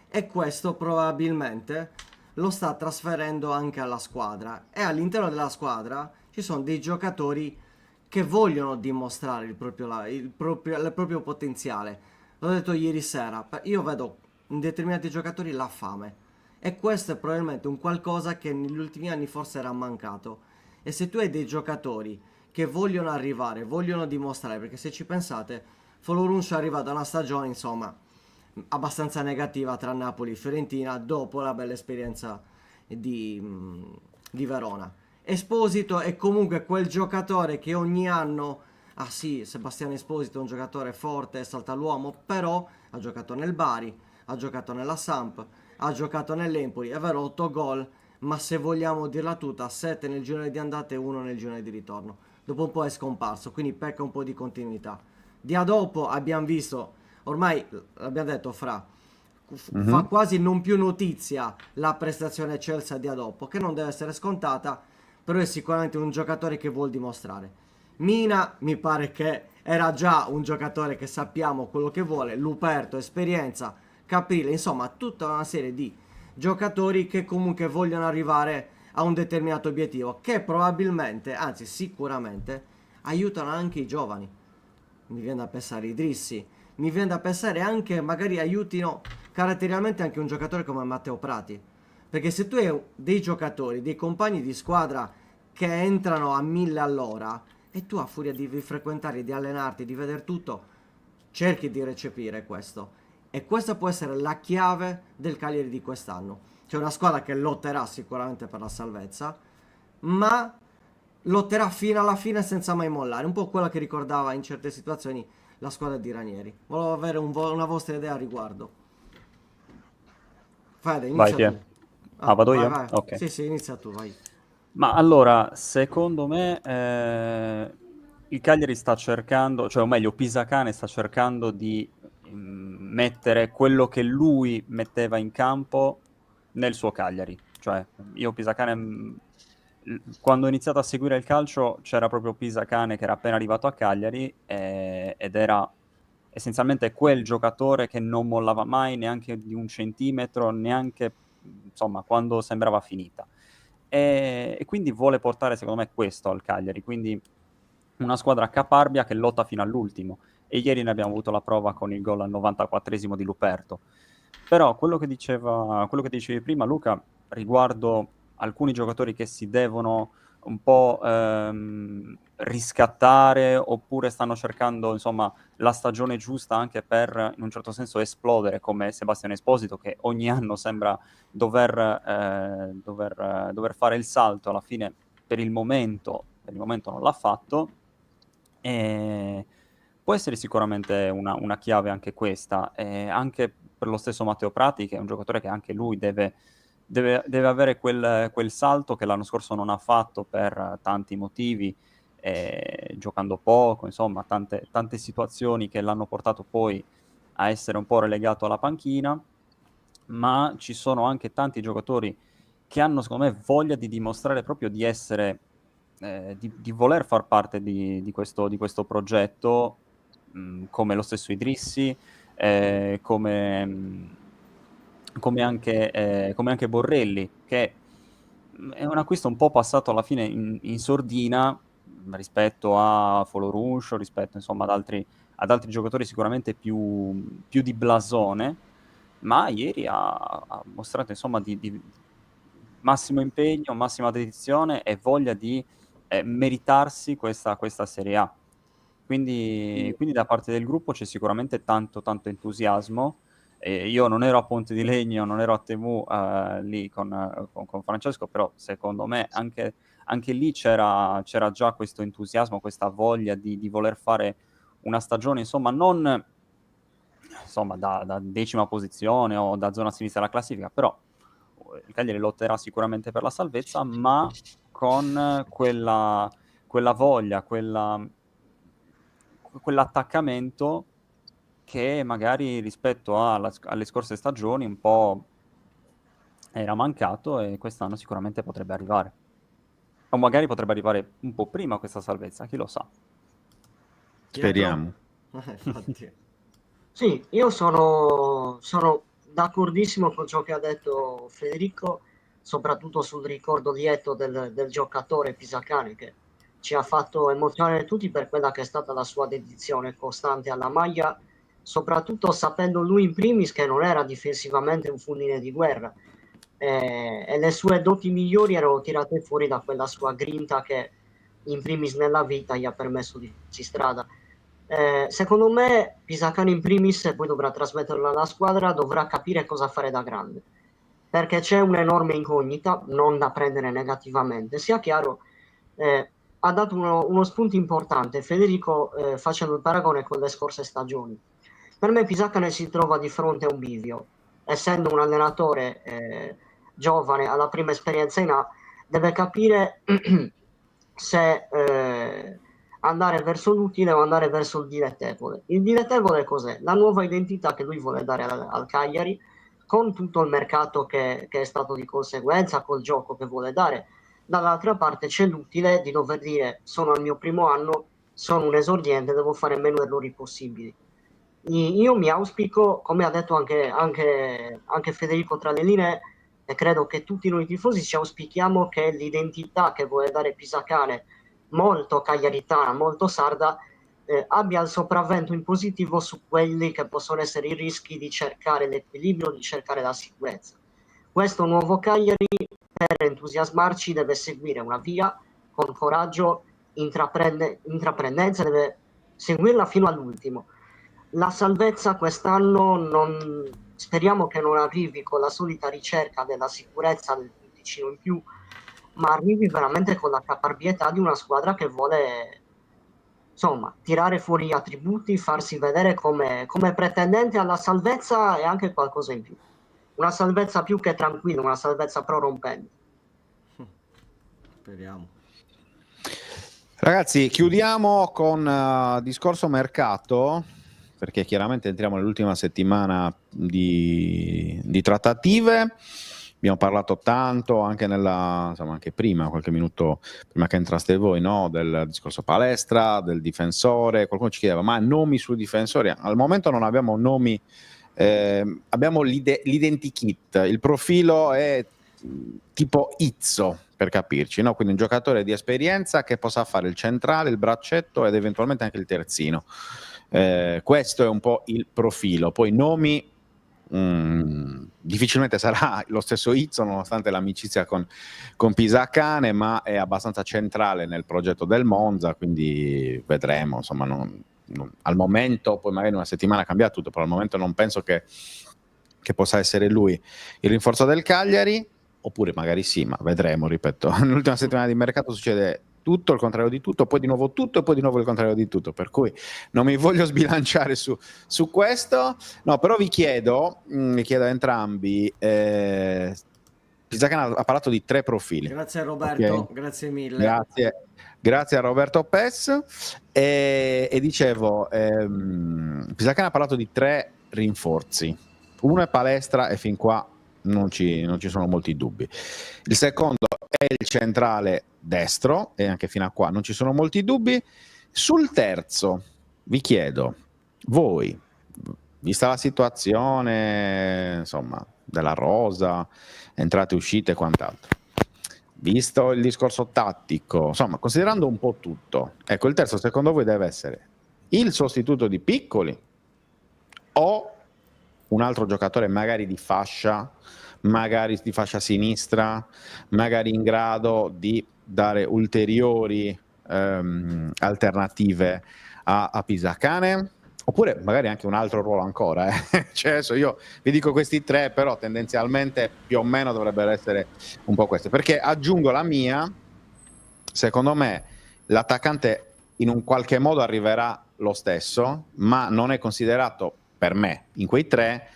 E questo probabilmente lo sta trasferendo anche alla squadra. E all'interno della squadra ci sono dei giocatori che vogliono dimostrare il proprio potenziale. L'ho detto ieri sera, io vedo in determinati giocatori la fame. E questo è probabilmente un qualcosa che negli ultimi anni forse era mancato. E se tu hai dei giocatori che vogliono arrivare, vogliono dimostrare, perché se ci pensate, Folorunso è arrivato a una stagione, insomma, abbastanza negativa tra Napoli e Fiorentina dopo la bella esperienza di Verona. Esposito è comunque quel giocatore che ogni anno, ah sì, Sebastiano Esposito è un giocatore forte, salta l'uomo, però ha giocato nel Bari, ha giocato nella Samp, ha giocato nell'Empoli, è vero, 8 gol, ma se vogliamo dirla tutta, 7 nel girone di andata e 1 nel girone di ritorno. Dopo un po' è scomparso, quindi pecca un po' di continuità. Di a dopo abbiamo visto, ormai l'abbiamo detto fa quasi non più notizia la prestazione Chelsea di a dopo, che non deve essere scontata, però è sicuramente un giocatore che vuol dimostrare. Mina mi pare che era già un giocatore che sappiamo quello che vuole, Luperto, esperienza, Caprile, insomma tutta una serie di giocatori che comunque vogliono arrivare a un determinato obiettivo, che probabilmente, anzi sicuramente, aiutano anche i giovani. Mi viene da pensare Idrissi, mi viene da pensare anche magari aiutino caratterialmente anche un giocatore come Matteo Prati, perché se tu hai dei giocatori, dei compagni di squadra che entrano a 1000 all'ora e tu a furia di frequentare, di allenarti, di vedere tutto, cerchi di recepire questo. E questa può essere la chiave del Cagliari di quest'anno. C'è una squadra che lotterà sicuramente per la salvezza, ma lotterà fino alla fine senza mai mollare. Un po' quella che ricordava in certe situazioni la squadra di Ranieri. Volevo avere una vostra idea a riguardo. Fede, inizia Vai, tu. vado io? Vai. Ok. Sì, inizia tu, vai. Ma allora, secondo me il Cagliari sta cercando, cioè o meglio Pisacane sta cercando di mettere quello che lui metteva in campo nel suo Cagliari. Cioè, io Pisacane, quando ho iniziato a seguire il calcio, c'era proprio Pisacane che era appena arrivato a Cagliari ed era essenzialmente quel giocatore che non mollava mai neanche di un centimetro, neanche insomma quando sembrava finita. E quindi vuole portare secondo me questo al Cagliari, quindi una squadra caparbia che lotta fino all'ultimo, e ieri ne abbiamo avuto la prova con il gol al 94esimo di Luperto. Però quello che dicevi prima Luca, riguardo alcuni giocatori che si devono un po' riscattare, oppure stanno cercando insomma la stagione giusta anche per in un certo senso esplodere, come Sebastian Esposito, che ogni anno sembra dover fare il salto. Alla fine per il momento non l'ha fatto, e può essere sicuramente una chiave anche questa, anche per lo stesso Matteo Prati, che è un giocatore che anche lui deve avere quel salto che l'anno scorso non ha fatto per tanti motivi, giocando poco, insomma tante situazioni che l'hanno portato poi a essere un po' relegato alla panchina. Ma ci sono anche tanti giocatori che hanno, secondo me, voglia di dimostrare proprio di essere, di voler far parte di questo progetto, come lo stesso Idrissi, come anche Borrelli, che è un acquisto un po' passato alla fine in sordina rispetto a Foloruscio, rispetto insomma ad altri giocatori sicuramente più di blasone, ma ieri ha mostrato insomma di massimo impegno, massima dedizione e voglia di meritarsi questa Serie A. Quindi da parte del gruppo c'è sicuramente tanto entusiasmo. Io non ero a Ponte di Legno, non ero a Temu lì con Francesco, però secondo me anche lì c'era già questo entusiasmo, questa voglia di voler fare una stagione, insomma, non insomma da decima posizione o da zona sinistra della classifica, però il Cagliari lotterà sicuramente per la salvezza, ma con quella voglia, quell'attaccamento che magari rispetto alle scorse stagioni un po' era mancato, e quest'anno sicuramente potrebbe arrivare. O magari potrebbe arrivare un po' prima questa salvezza, chi lo sa. Speriamo. Infatti. Sì, io sono d'accordissimo con ciò che ha detto Federico, soprattutto sul ricordo lieto del giocatore Pisacane, che ci ha fatto emozionare tutti per quella che è stata la sua dedizione costante alla maglia, soprattutto sapendo lui in primis che non era difensivamente un fulmine di guerra, e le sue doti migliori erano tirate fuori da quella sua grinta che in primis nella vita gli ha permesso di farsi strada. Secondo me Pisacane in primis, e poi dovrà trasmetterlo alla squadra, dovrà capire cosa fare da grande, perché c'è un'enorme incognita, non da prendere negativamente, sia chiaro. Ha dato uno spunto importante Federico, facendo il paragone con le scorse stagioni. Per me Pisacane si trova di fronte a un bivio, essendo un allenatore giovane, alla prima esperienza in A, deve capire se andare verso l'utile o andare verso il dilettevole. Il dilettevole cos'è? La nuova identità che lui vuole dare al Cagliari, con tutto il mercato che è stato di conseguenza, col gioco che vuole dare. Dall'altra parte c'è l'utile di dover dire: sono al mio primo anno, sono un esordiente, devo fare meno errori possibili. Io mi auspico, come ha detto anche Federico tra le linee, e credo che tutti noi tifosi ci auspichiamo che l'identità che vuole dare Pisacane, molto cagliaritana, molto sarda, abbia il sopravvento in positivo su quelli che possono essere i rischi di cercare l'equilibrio, di cercare la sicurezza. Questo nuovo Cagliari, per entusiasmarci, deve seguire una via con coraggio, intraprendenza, deve seguirla fino all'ultimo. La salvezza quest'anno speriamo che non arrivi con la solita ricerca della sicurezza del punticino in più, ma arrivi veramente con la caparbietà di una squadra che vuole, insomma, tirare fuori gli attributi, farsi vedere come pretendente alla salvezza e anche qualcosa in più. Una salvezza più che tranquilla, una salvezza prorompente. Speriamo. Ragazzi, chiudiamo con discorso mercato, perché chiaramente entriamo nell'ultima settimana di trattative. Abbiamo parlato tanto anche anche prima, qualche minuto prima che entraste voi, no? Del discorso palestra, del difensore. Qualcuno ci chiedeva: ma nomi sui difensori? Al momento non abbiamo nomi, abbiamo l'identikit, il profilo è tipo Izzo, per capirci, no? Quindi un giocatore di esperienza che possa fare il centrale, il braccetto ed eventualmente anche il terzino. Questo è un po' il profilo. Poi nomi difficilmente sarà lo stesso Izzo, nonostante l'amicizia con Pisacane, ma è abbastanza centrale nel progetto del Monza, quindi vedremo, insomma, al momento, poi magari in una settimana cambia tutto, però al momento non penso che possa essere lui il rinforzo del Cagliari, oppure magari sì, ma vedremo, ripeto, nell'ultima settimana di mercato succede tutto, il contrario di tutto, poi di nuovo tutto e poi di nuovo il contrario di tutto, per cui non mi voglio sbilanciare su questo. No, però vi chiedo a entrambi, Pisacane ha parlato di 3 profili. Grazie a Roberto, ok? grazie mille. Grazie a Roberto Pes, e dicevo, Pisacane ha parlato di 3 rinforzi, uno è palestra e fin qua non ci sono molti dubbi. Il secondo è il centrale destro e anche fino a qua non ci sono molti dubbi. Sul terzo vi chiedo, voi, vista la situazione, insomma, della rosa, entrate, uscite e quant'altro, visto il discorso tattico, insomma, considerando un po' tutto, ecco, il terzo secondo voi deve essere il sostituto di Piccoli o un altro giocatore magari di fascia sinistra, magari in grado di dare ulteriori alternative a Pisacane, oppure magari anche un altro ruolo ancora. Cioè, adesso io vi dico questi 3, però tendenzialmente più o meno dovrebbero essere un po' queste, perché aggiungo la mia, secondo me l'attaccante in un qualche modo arriverà lo stesso, ma non è considerato per me in quei 3,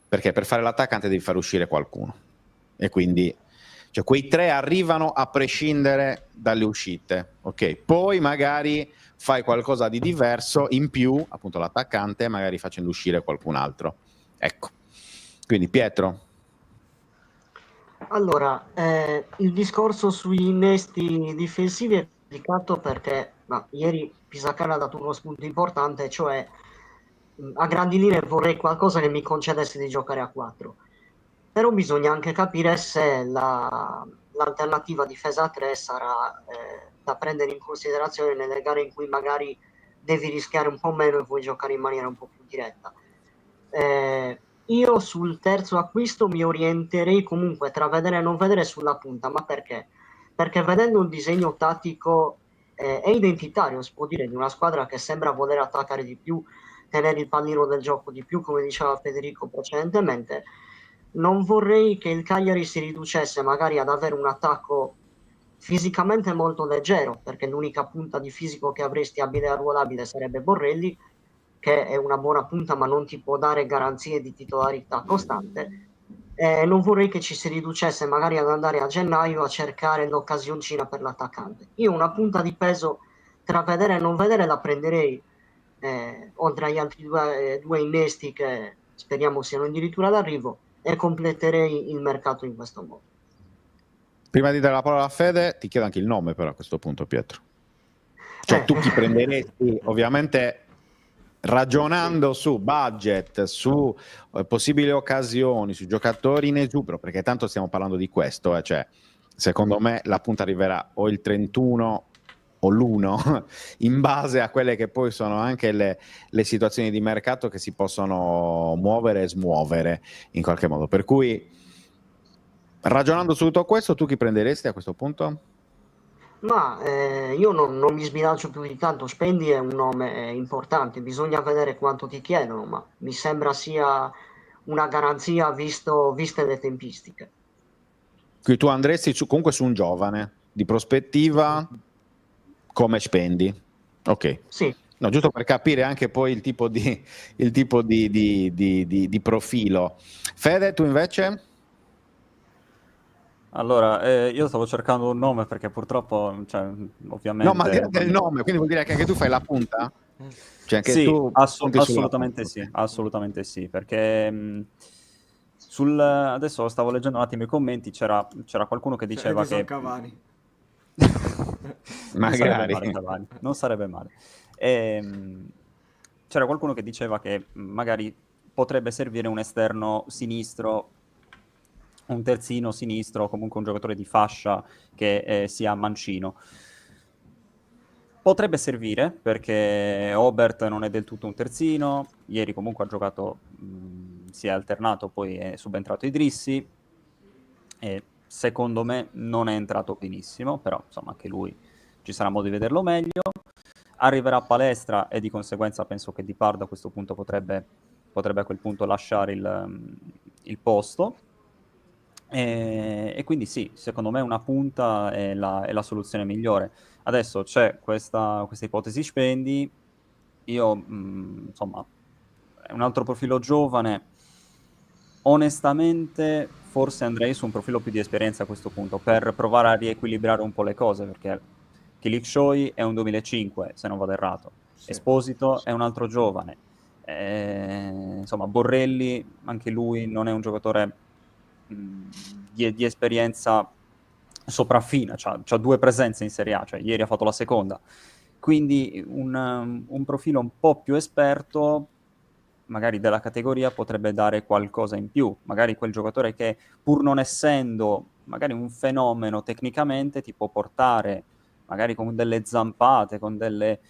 perché per fare l'attaccante devi far uscire qualcuno, e quindi cioè, quei 3 arrivano a prescindere dalle uscite, ok? Poi magari fai qualcosa di diverso in più, appunto l'attaccante, magari facendo uscire qualcun altro, ecco. Quindi Pietro. Allora, il discorso sugli innesti difensivi è delicato perché ieri Pisacane ha dato uno spunto importante, cioè a grandi linee vorrei qualcosa che mi concedesse di giocare a 4. Però bisogna anche capire se l'alternativa difesa a 3 sarà da prendere in considerazione nelle gare in cui magari devi rischiare un po' meno e vuoi giocare in maniera un po' più diretta. Io sul terzo acquisto mi orienterei comunque tra vedere e non vedere sulla punta, ma perché? Perché vedendo un disegno tattico e identitario, si può dire, di una squadra che sembra voler attaccare di più, tenere il pallino del gioco di più, come diceva Federico precedentemente, non vorrei che il Cagliari si riducesse magari ad avere un attacco fisicamente molto leggero, perché l'unica punta di fisico che avresti abile e arruolabile sarebbe Borrelli, che è una buona punta ma non ti può dare garanzie di titolarità costante. Non vorrei che ci si riducesse magari ad andare a gennaio a cercare l'occasioncina per l'attaccante. Io una punta di peso tra vedere e non vedere la prenderei, oltre agli altri due innesti che speriamo siano addirittura d'arrivo, e completerei il mercato in questo modo. Prima di dare la parola a Fede, ti chiedo anche il nome però a questo punto, Pietro. Cioè tu chi prenderesti, ovviamente ragionando su budget, su possibili occasioni, su giocatori in esubero, perché tanto stiamo parlando di questo, cioè secondo me la punta arriverà o il 31 o l'1 in base a quelle che poi sono anche le situazioni di mercato che si possono muovere e smuovere in qualche modo, per cui ragionando su tutto questo, tu chi prenderesti a questo punto? Ma io non mi sbilancio più di tanto. Spendi è un nome importante, bisogna vedere quanto ti chiedono, ma mi sembra sia una garanzia viste le tempistiche. Quindi tu andresti comunque su un giovane di prospettiva, come spendi? Ok. Sì. No, giusto per capire anche poi il tipo di profilo. Fede, tu invece? Allora, io stavo cercando un nome perché purtroppo, cioè, ovviamente... No, ma direte il nome, quindi vuol dire che anche tu fai la punta? Cioè anche sì, tu assolutamente sì, assolutamente sì, perché adesso stavo leggendo un attimo i commenti, c'era qualcuno che diceva che... Cavani. Magari. Non sarebbe male. C'era qualcuno che diceva che magari potrebbe servire un esterno sinistro, un terzino sinistro, o comunque un giocatore di fascia che sia mancino. Potrebbe servire perché Obert non è del tutto un terzino, ieri comunque ha giocato si è alternato, poi è subentrato Idrissi, e secondo me non è entrato benissimo, però insomma anche lui ci sarà modo di vederlo meglio. Arriverà Palestra e di conseguenza penso che Di Pardo a questo punto potrebbe a quel punto lasciare il posto. E quindi sì, secondo me una punta è la soluzione migliore. Adesso c'è questa ipotesi Spendi, io insomma è un altro profilo giovane, onestamente forse andrei su un profilo più di esperienza a questo punto per provare a riequilibrare un po' le cose, perché Kilik Shoy è un 2005 se non vado errato, Sì. Esposito è un altro giovane, insomma Borrelli anche lui non è un giocatore di esperienza sopraffina, c'ha 2 presenze in Serie A, cioè ieri ha fatto la seconda, quindi un profilo un po' più esperto magari della categoria potrebbe dare qualcosa in più, magari quel giocatore che pur non essendo magari un fenomeno tecnicamente ti può portare magari con delle zampate, con delle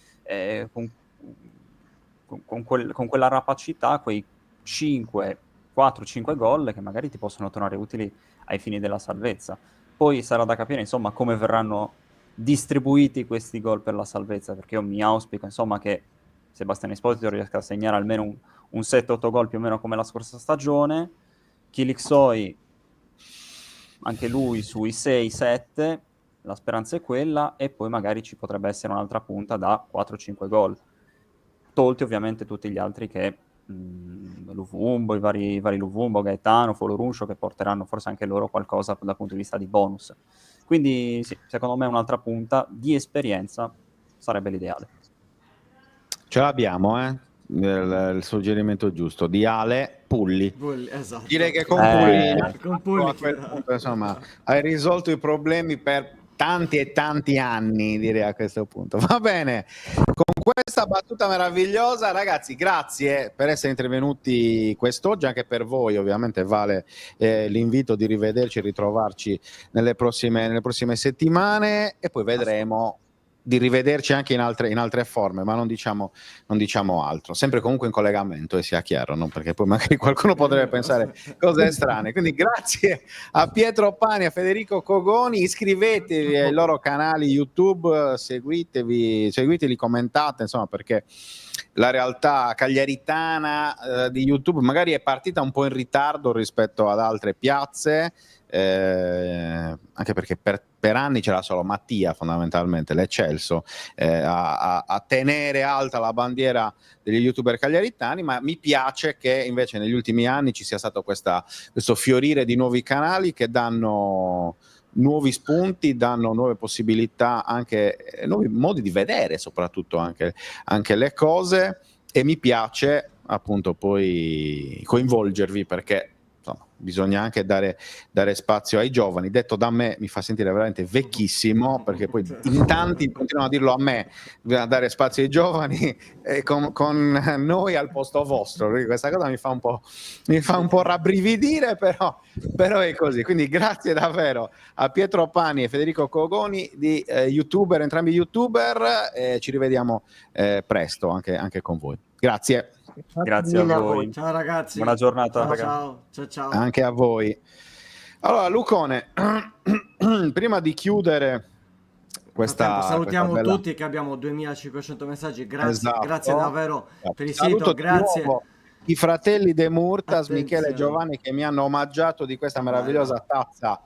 con quella rapacità, quei 4-5 gol che magari ti possono tornare utili ai fini della salvezza. Poi sarà da capire insomma come verranno distribuiti questi gol per la salvezza, perché io mi auspico insomma che Sebastiano Esposito riesca a segnare almeno un 7-8 gol più o meno come la scorsa stagione, Kilik Shoy anche lui sui 6-7, la speranza è quella, e poi magari ci potrebbe essere un'altra punta da 4-5 gol, tolti ovviamente tutti gli altri che Luvumbo, i vari Luvumbo, Gaetano, Foloruncio, che porteranno forse anche loro qualcosa dal punto di vista di bonus. Quindi sì, secondo me un'altra punta di esperienza sarebbe l'ideale. Ce l'abbiamo, il suggerimento giusto di Ale Pulli. Esatto. Direi che con Pulli, con Pulli a quel punto, insomma, hai risolto i problemi per tanti e tanti anni, direi a questo punto. Va bene, con questa battuta meravigliosa, ragazzi, grazie per essere intervenuti quest'oggi, anche per voi ovviamente vale l'invito di rivederci e ritrovarci nelle prossime settimane, e poi vedremo di rivederci anche in altre forme, ma non diciamo altro, sempre comunque in collegamento, sia chiaro, no? Perché poi magari qualcuno potrebbe pensare cose strane. Quindi grazie a Pietro Pani, a Federico Cogoni, iscrivetevi ai loro canali YouTube, seguiteli, commentate, insomma, perché la realtà cagliaritana di YouTube magari è partita un po' in ritardo rispetto ad altre piazze, anche perché per anni c'era solo Mattia, fondamentalmente l'Eccelso, a tenere alta la bandiera degli youtuber cagliaritani, ma mi piace che invece negli ultimi anni ci sia stato questo fiorire di nuovi canali che danno nuovi spunti, danno nuove possibilità, anche nuovi modi di vedere soprattutto anche le cose, e mi piace appunto poi coinvolgervi, perché insomma bisogna anche dare spazio ai giovani. Detto da me mi fa sentire veramente vecchissimo, perché poi in tanti continuano a dirlo a me, bisogna dare spazio ai giovani, con noi al posto vostro. Questa cosa mi fa un po' rabbrividire, però è così. Quindi grazie davvero a Pietro Pani e Federico Cogoni, di youtuber, entrambi youtuber, ci rivediamo presto anche con voi. Grazie. Grazie a voi. Ciao ragazzi. Buona giornata, Ciao, ragazzi. ciao. Anche a voi. Allora, Lucone, prima di chiudere salutiamo questa bella... tutti, che abbiamo 2500 messaggi. Grazie, Esatto. Grazie davvero per il Saluto sito, di grazie. nuovo i fratelli De Murtas, Attenzione. Michele e Giovanni, che mi hanno omaggiato di questa meravigliosa tazza.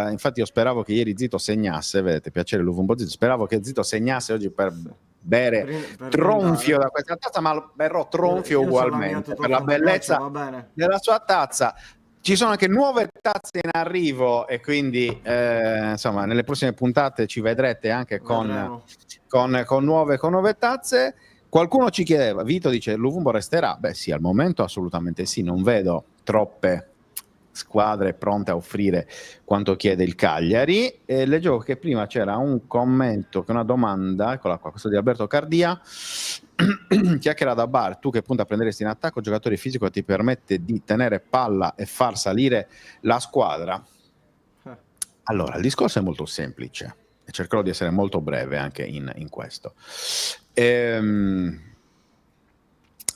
Infatti io speravo che ieri Zito segnasse, vedete, piacere Luvumbo Zito, speravo che Zito segnasse oggi per bere Per tronfio brindare. da questa tazza, ma berrò tronfio Io ugualmente tutto per la bellezza va bene. della sua tazza. Ci sono anche nuove tazze in arrivo, e quindi insomma nelle prossime puntate ci vedrete anche con nuove tazze. Qualcuno ci chiedeva, Vito dice Luvumbo resterà? Beh sì, al momento assolutamente sì, non vedo troppe squadre pronte a offrire quanto chiede il Cagliari. Leggevo che prima c'era un commento, che una domanda, eccola qua, questo di Alberto Cardia. Chiacchiera da bar, tu che punta prenderesti in attacco, giocatore fisico che ti permette di tenere palla e far salire la squadra? Allora, il discorso è molto semplice e cercherò di essere molto breve anche in questo.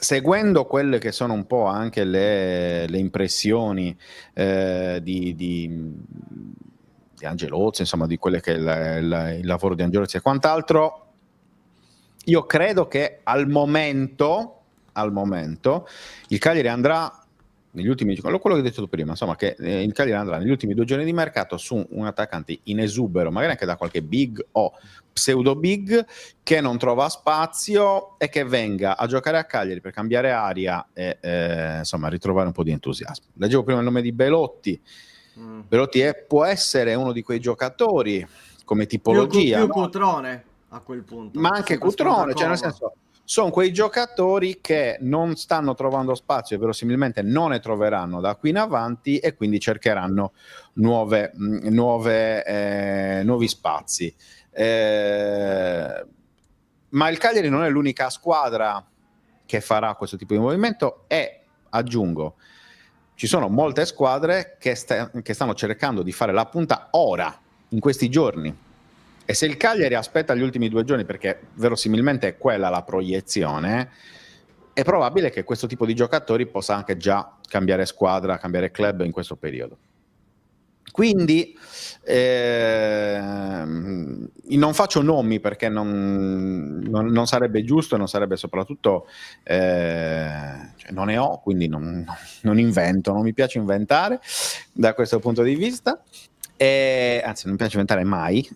seguendo quelle che sono un po' anche le impressioni di Angelozzi, insomma, di quelle che è il lavoro di Angelozzi e quant'altro, io credo che al momento il Cagliari andrà negli ultimi, quello che hai detto tu prima, insomma, che il Cagliari andrà negli ultimi 2 giorni di mercato su un attaccante in esubero, magari anche da qualche big o pseudo big, che non trova spazio e che venga a giocare a Cagliari per cambiare aria e insomma ritrovare un po' di entusiasmo. Leggevo prima il nome di Belotti. Belotti può essere uno di quei giocatori come tipologia, più no? Cutrone a quel punto, Ma anche sempre Cutrone, cioè nel Spotacova. senso, sono quei giocatori che non stanno trovando spazio e verosimilmente non ne troveranno da qui in avanti, e quindi cercheranno nuovi spazi. Ma il Cagliari non è l'unica squadra che farà questo tipo di movimento, e aggiungo, ci sono molte squadre che stanno cercando di fare la punta ora, in questi giorni. E se il Cagliari aspetta gli ultimi 2 giorni, perché verosimilmente è quella la proiezione, è probabile che questo tipo di giocatori possa anche già cambiare squadra, cambiare club in questo periodo. Quindi non faccio nomi perché non sarebbe giusto, e non sarebbe soprattutto cioè non ne ho, quindi non invento, non mi piace inventare da questo punto di vista. Anzi, non mi piace inventare mai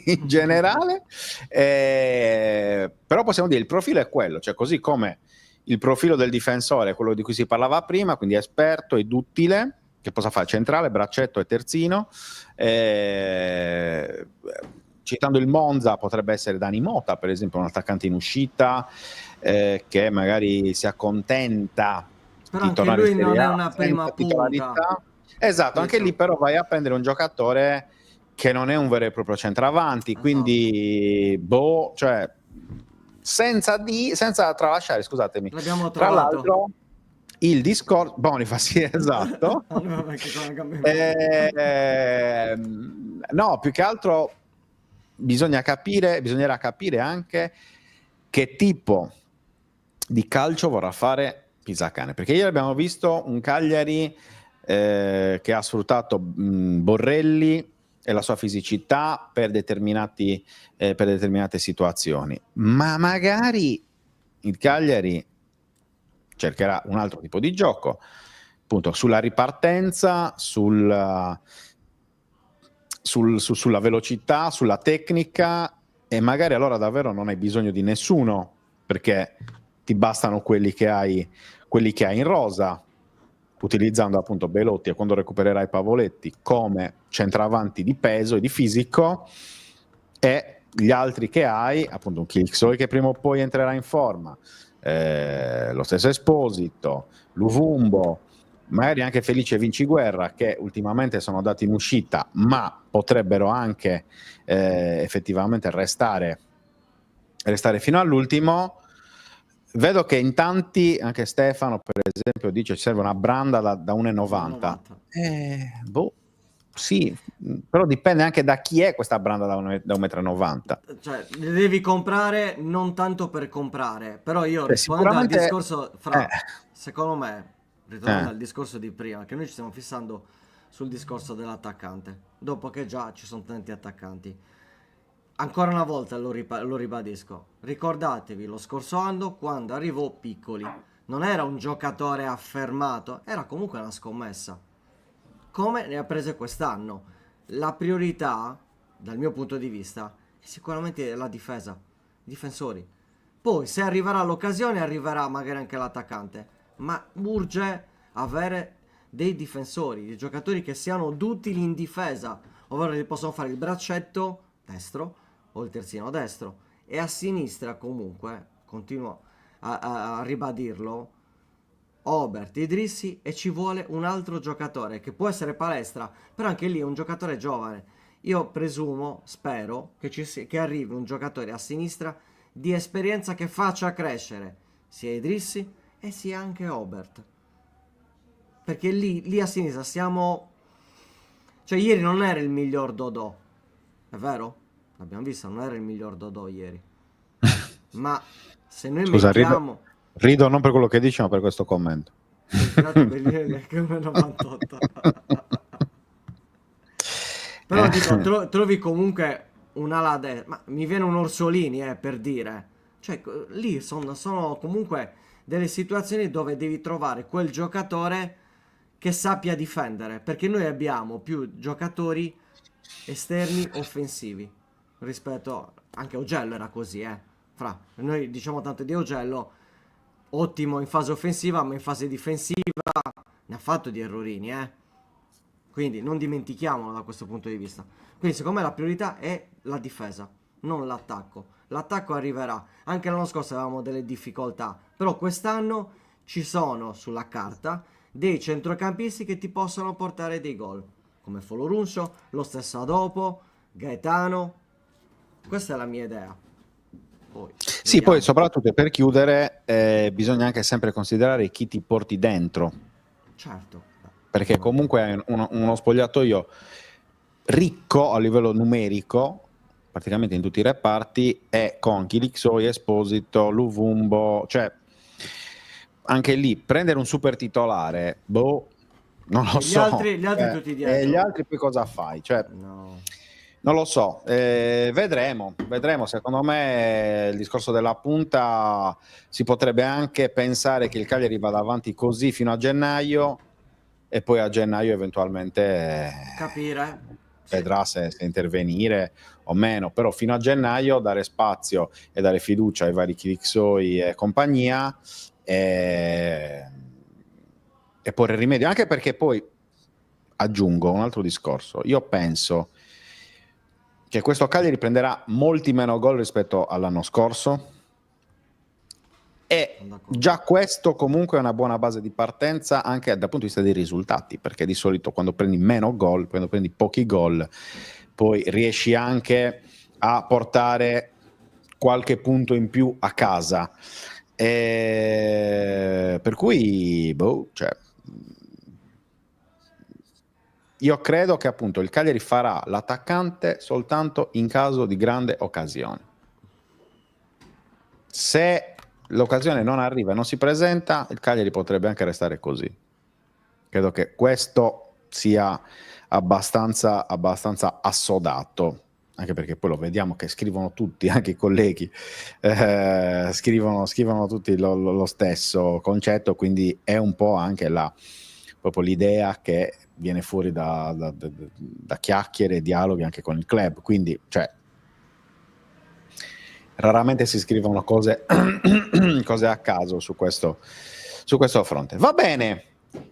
in generale, però possiamo dire il profilo è quello, cioè così come il profilo del difensore è quello di cui si parlava prima, quindi esperto e duttile, che possa fare centrale, braccetto e terzino. Citando il Monza, potrebbe essere Dani Mota, per esempio, un attaccante in uscita che magari si accontenta Però di anche tornare lui in Serie non è A una prima senza punta. titolarità. Esatto, anche lì però vai a prendere un giocatore che non è un vero e proprio centravanti, Esatto. quindi cioè senza tralasciare, scusatemi, L'abbiamo tra trovato. l'altro il discorso Boniface, sì, esatto. Perché con la gamba in mano. No, più che altro bisognerà capire anche che tipo di calcio vorrà fare Pisacane, perché ieri abbiamo visto un Cagliari che ha sfruttato Borrelli e la sua fisicità per determinate situazioni, ma magari il Cagliari cercherà un altro tipo di gioco, appunto sulla ripartenza, sulla velocità, sulla tecnica, e magari allora davvero non hai bisogno di nessuno, perché ti bastano quelli che hai in rosa, utilizzando appunto Belotti, e quando recupererai Pavoletti come centravanti di peso e di fisico, e gli altri che hai, appunto un Kilxoy che prima o poi entrerà in forma, lo stesso Esposito, Luvumbo, magari anche Felice Vinciguerra, che ultimamente sono andati in uscita ma potrebbero anche effettivamente restare fino all'ultimo. Vedo che in tanti, anche Stefano per esempio dice ci serve una branda da 1,90. Sì, però dipende anche da chi è questa branda da 1,90 m. Cioè, le devi comprare non tanto per comprare, però io rispondendo al sicuramente discorso, secondo me, ritornando al discorso di prima, che noi ci stiamo fissando sul discorso dell'attaccante, dopo che già ci sono tanti attaccanti. Ancora una volta lo ribadisco, ricordatevi lo scorso anno quando arrivò Piccoli, non era un giocatore affermato, era comunque una scommessa. Come ne ha prese quest'anno? La priorità, dal mio punto di vista, è sicuramente la difesa, i difensori. Poi se arriverà l'occasione arriverà magari anche l'attaccante, ma urge avere dei difensori, dei giocatori che siano duttili in difesa, ovvero che possono fare il braccetto destro o il terzino destro, e a sinistra comunque, continuo a ribadirlo, Obert, Idrissi, e ci vuole un altro giocatore che può essere Palestra, però anche lì è un giocatore giovane. Io presumo, spero che arrivi un giocatore a sinistra di esperienza che faccia crescere sia Idrissi e sia anche Obert, perché lì a sinistra siamo, cioè ieri non era il miglior Dodò, è vero? L'abbiamo visto, non era il miglior Dodò ieri, ma se noi Scusa, mettiamo Rido non per quello che dici, ma per questo commento. Grazie Bellinelli, come 98. Però dico, trovi comunque un'ala a destra, ma mi viene un Orsolini, per dire. Cioè, lì sono comunque delle situazioni dove devi trovare quel giocatore che sappia difendere, perché noi abbiamo più giocatori esterni offensivi rispetto anche Augello era così, Fra, noi diciamo tanto di Augello, ottimo in fase offensiva, ma in fase difensiva ne ha fatto di errorini, Quindi non dimentichiamolo da questo punto di vista. Quindi secondo me la priorità è la difesa, non l'attacco. L'attacco arriverà. Anche l'anno scorso avevamo delle difficoltà, però quest'anno ci sono sulla carta dei centrocampisti che ti possono portare dei gol, come Folorunso, lo stesso Adopo, Gaetano. Questa è la mia idea. Poi, Sì, vediamo. poi soprattutto per chiudere bisogna anche sempre considerare chi ti porti dentro, Certo. perché comunque hai uno spogliatoio ricco a livello numerico, praticamente in tutti i reparti, e con Chilixoi, Esposito, Luvumbo, cioè anche lì prendere un super titolare, non lo so. Gli altri tutti dietro. E gli altri poi cosa fai? Cioè, No. non lo so, vedremo. Secondo me il discorso della punta si potrebbe anche pensare che il Cagliari vada avanti così fino a gennaio e poi a gennaio eventualmente Capire. vedrà se intervenire o meno, però fino a gennaio dare spazio e dare fiducia ai vari Chilixoi e compagnia e porre rimedio, anche perché poi aggiungo un altro discorso. Io penso che questo Cagliari prenderà molti meno gol rispetto all'anno scorso e già questo comunque è una buona base di partenza anche dal punto di vista dei risultati, perché di solito quando prendi meno gol, quando prendi pochi gol, poi riesci anche a portare qualche punto in più a casa. Per cui cioè, io credo che appunto il Cagliari farà l'attaccante soltanto in caso di grande occasione. Se l'occasione non arriva e non si presenta, il Cagliari potrebbe anche restare così. Credo che questo sia abbastanza assodato, anche perché poi lo vediamo che scrivono tutti, anche i colleghi scrivono tutti lo stesso concetto, quindi è un po' anche proprio l'idea che viene fuori da chiacchiere e dialoghi anche con il club, quindi cioè raramente si scrivono cose a caso su questo fronte. Va bene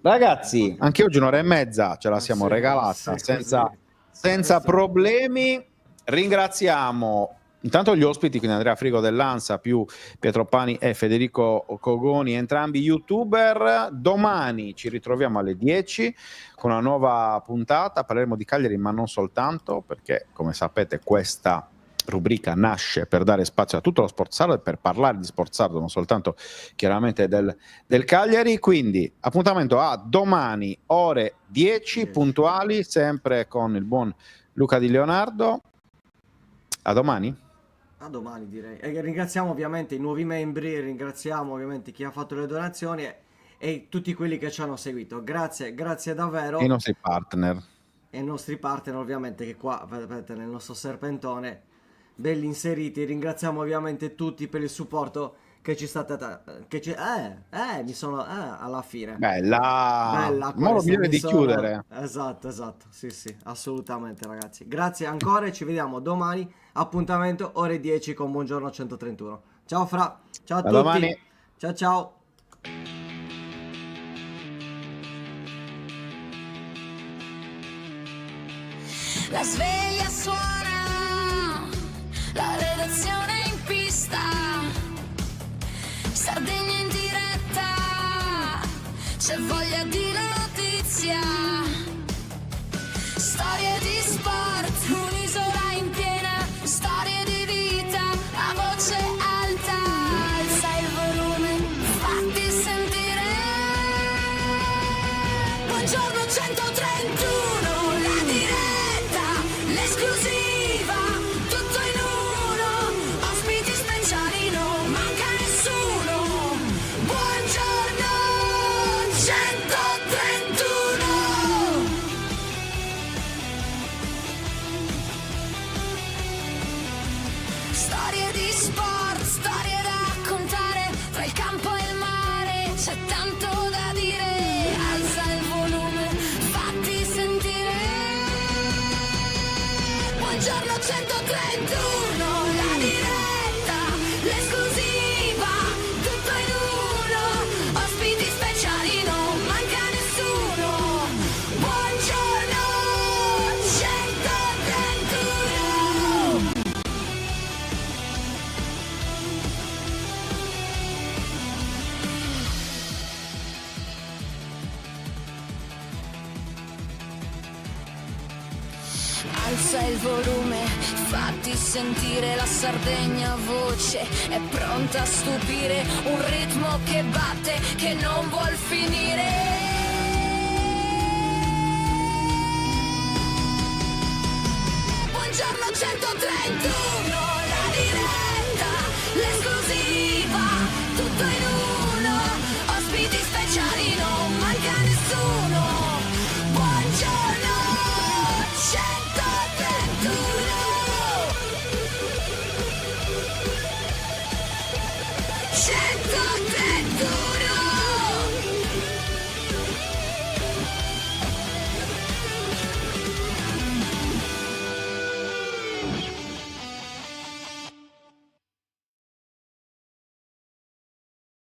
ragazzi, anche oggi un'ora e mezza ce la siamo regalata senza problemi. Ringraziamo intanto gli ospiti, quindi Andrea Frigo dell'Ansa più Pietro Pani e Federico Cogoni, entrambi youtuber. Domani ci ritroviamo alle 10 con una nuova puntata, parleremo di Cagliari ma non soltanto, perché come sapete questa rubrica nasce per dare spazio a tutto lo sport sardo e per parlare di sport sardo, non soltanto chiaramente del Cagliari. Quindi appuntamento a domani ore 10 puntuali, sempre con il buon Luca Di Leonardo. A domani? A domani direi. E ringraziamo ovviamente i nuovi membri, ringraziamo ovviamente chi ha fatto le donazioni e tutti quelli che ci hanno seguito. Grazie davvero. E i nostri partner. E i nostri partner ovviamente che qua, vedete, nel nostro serpentone, belli inseriti. Ringraziamo ovviamente tutti per il supporto che ci state mi sono alla fine. Bella modo migliore di chiudere. Esatto, sì, assolutamente ragazzi. Grazie ancora e ci vediamo domani, appuntamento ore 10 con Buongiorno 131. Ciao Fra, ciao a tutti. Domani. Ciao. La sveglia suona, la redazione in pista, Sardegna in diretta, c'è voglia di notizia, storie di sport, un'isola in piena, storie di vita, a voce alta, alza il volume, fatti sentire, Buongiorno 131, la diretta, l'esclusiva, tutto in uno, ospiti speciali, non manca nessuno, Sport, storie da raccontare, tra il campo e il mare, c'è tanto da dire. Alza il volume, fatti sentire. Buongiorno 131, la diretta, l'esclusiva, tutto in uno. Ospiti speciali, non manca nessuno. Buongiorno 131. Alza il volume, fatti sentire la Sardegna voce, è pronta a stupire, un ritmo che batte, che non vuol finire. Buongiorno 131, la diretta, l'esclusiva, tutto in uno, ospiti speciali, non manca nessuno. Buongiorno 131. 131.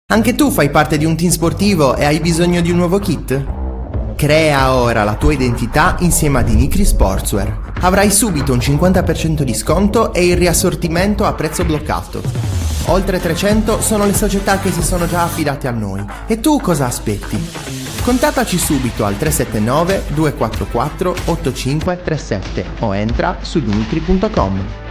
Anche tu fai parte di un team sportivo e hai bisogno di un nuovo kit? Crea ora la tua identità insieme ad Inicri Sportswear. Avrai subito un 50% di sconto e il riassortimento a prezzo bloccato. Oltre 300 sono le società che si sono già affidate a noi. E tu cosa aspetti? Contattaci subito al 379 244 8537 o entra su dimitri.com.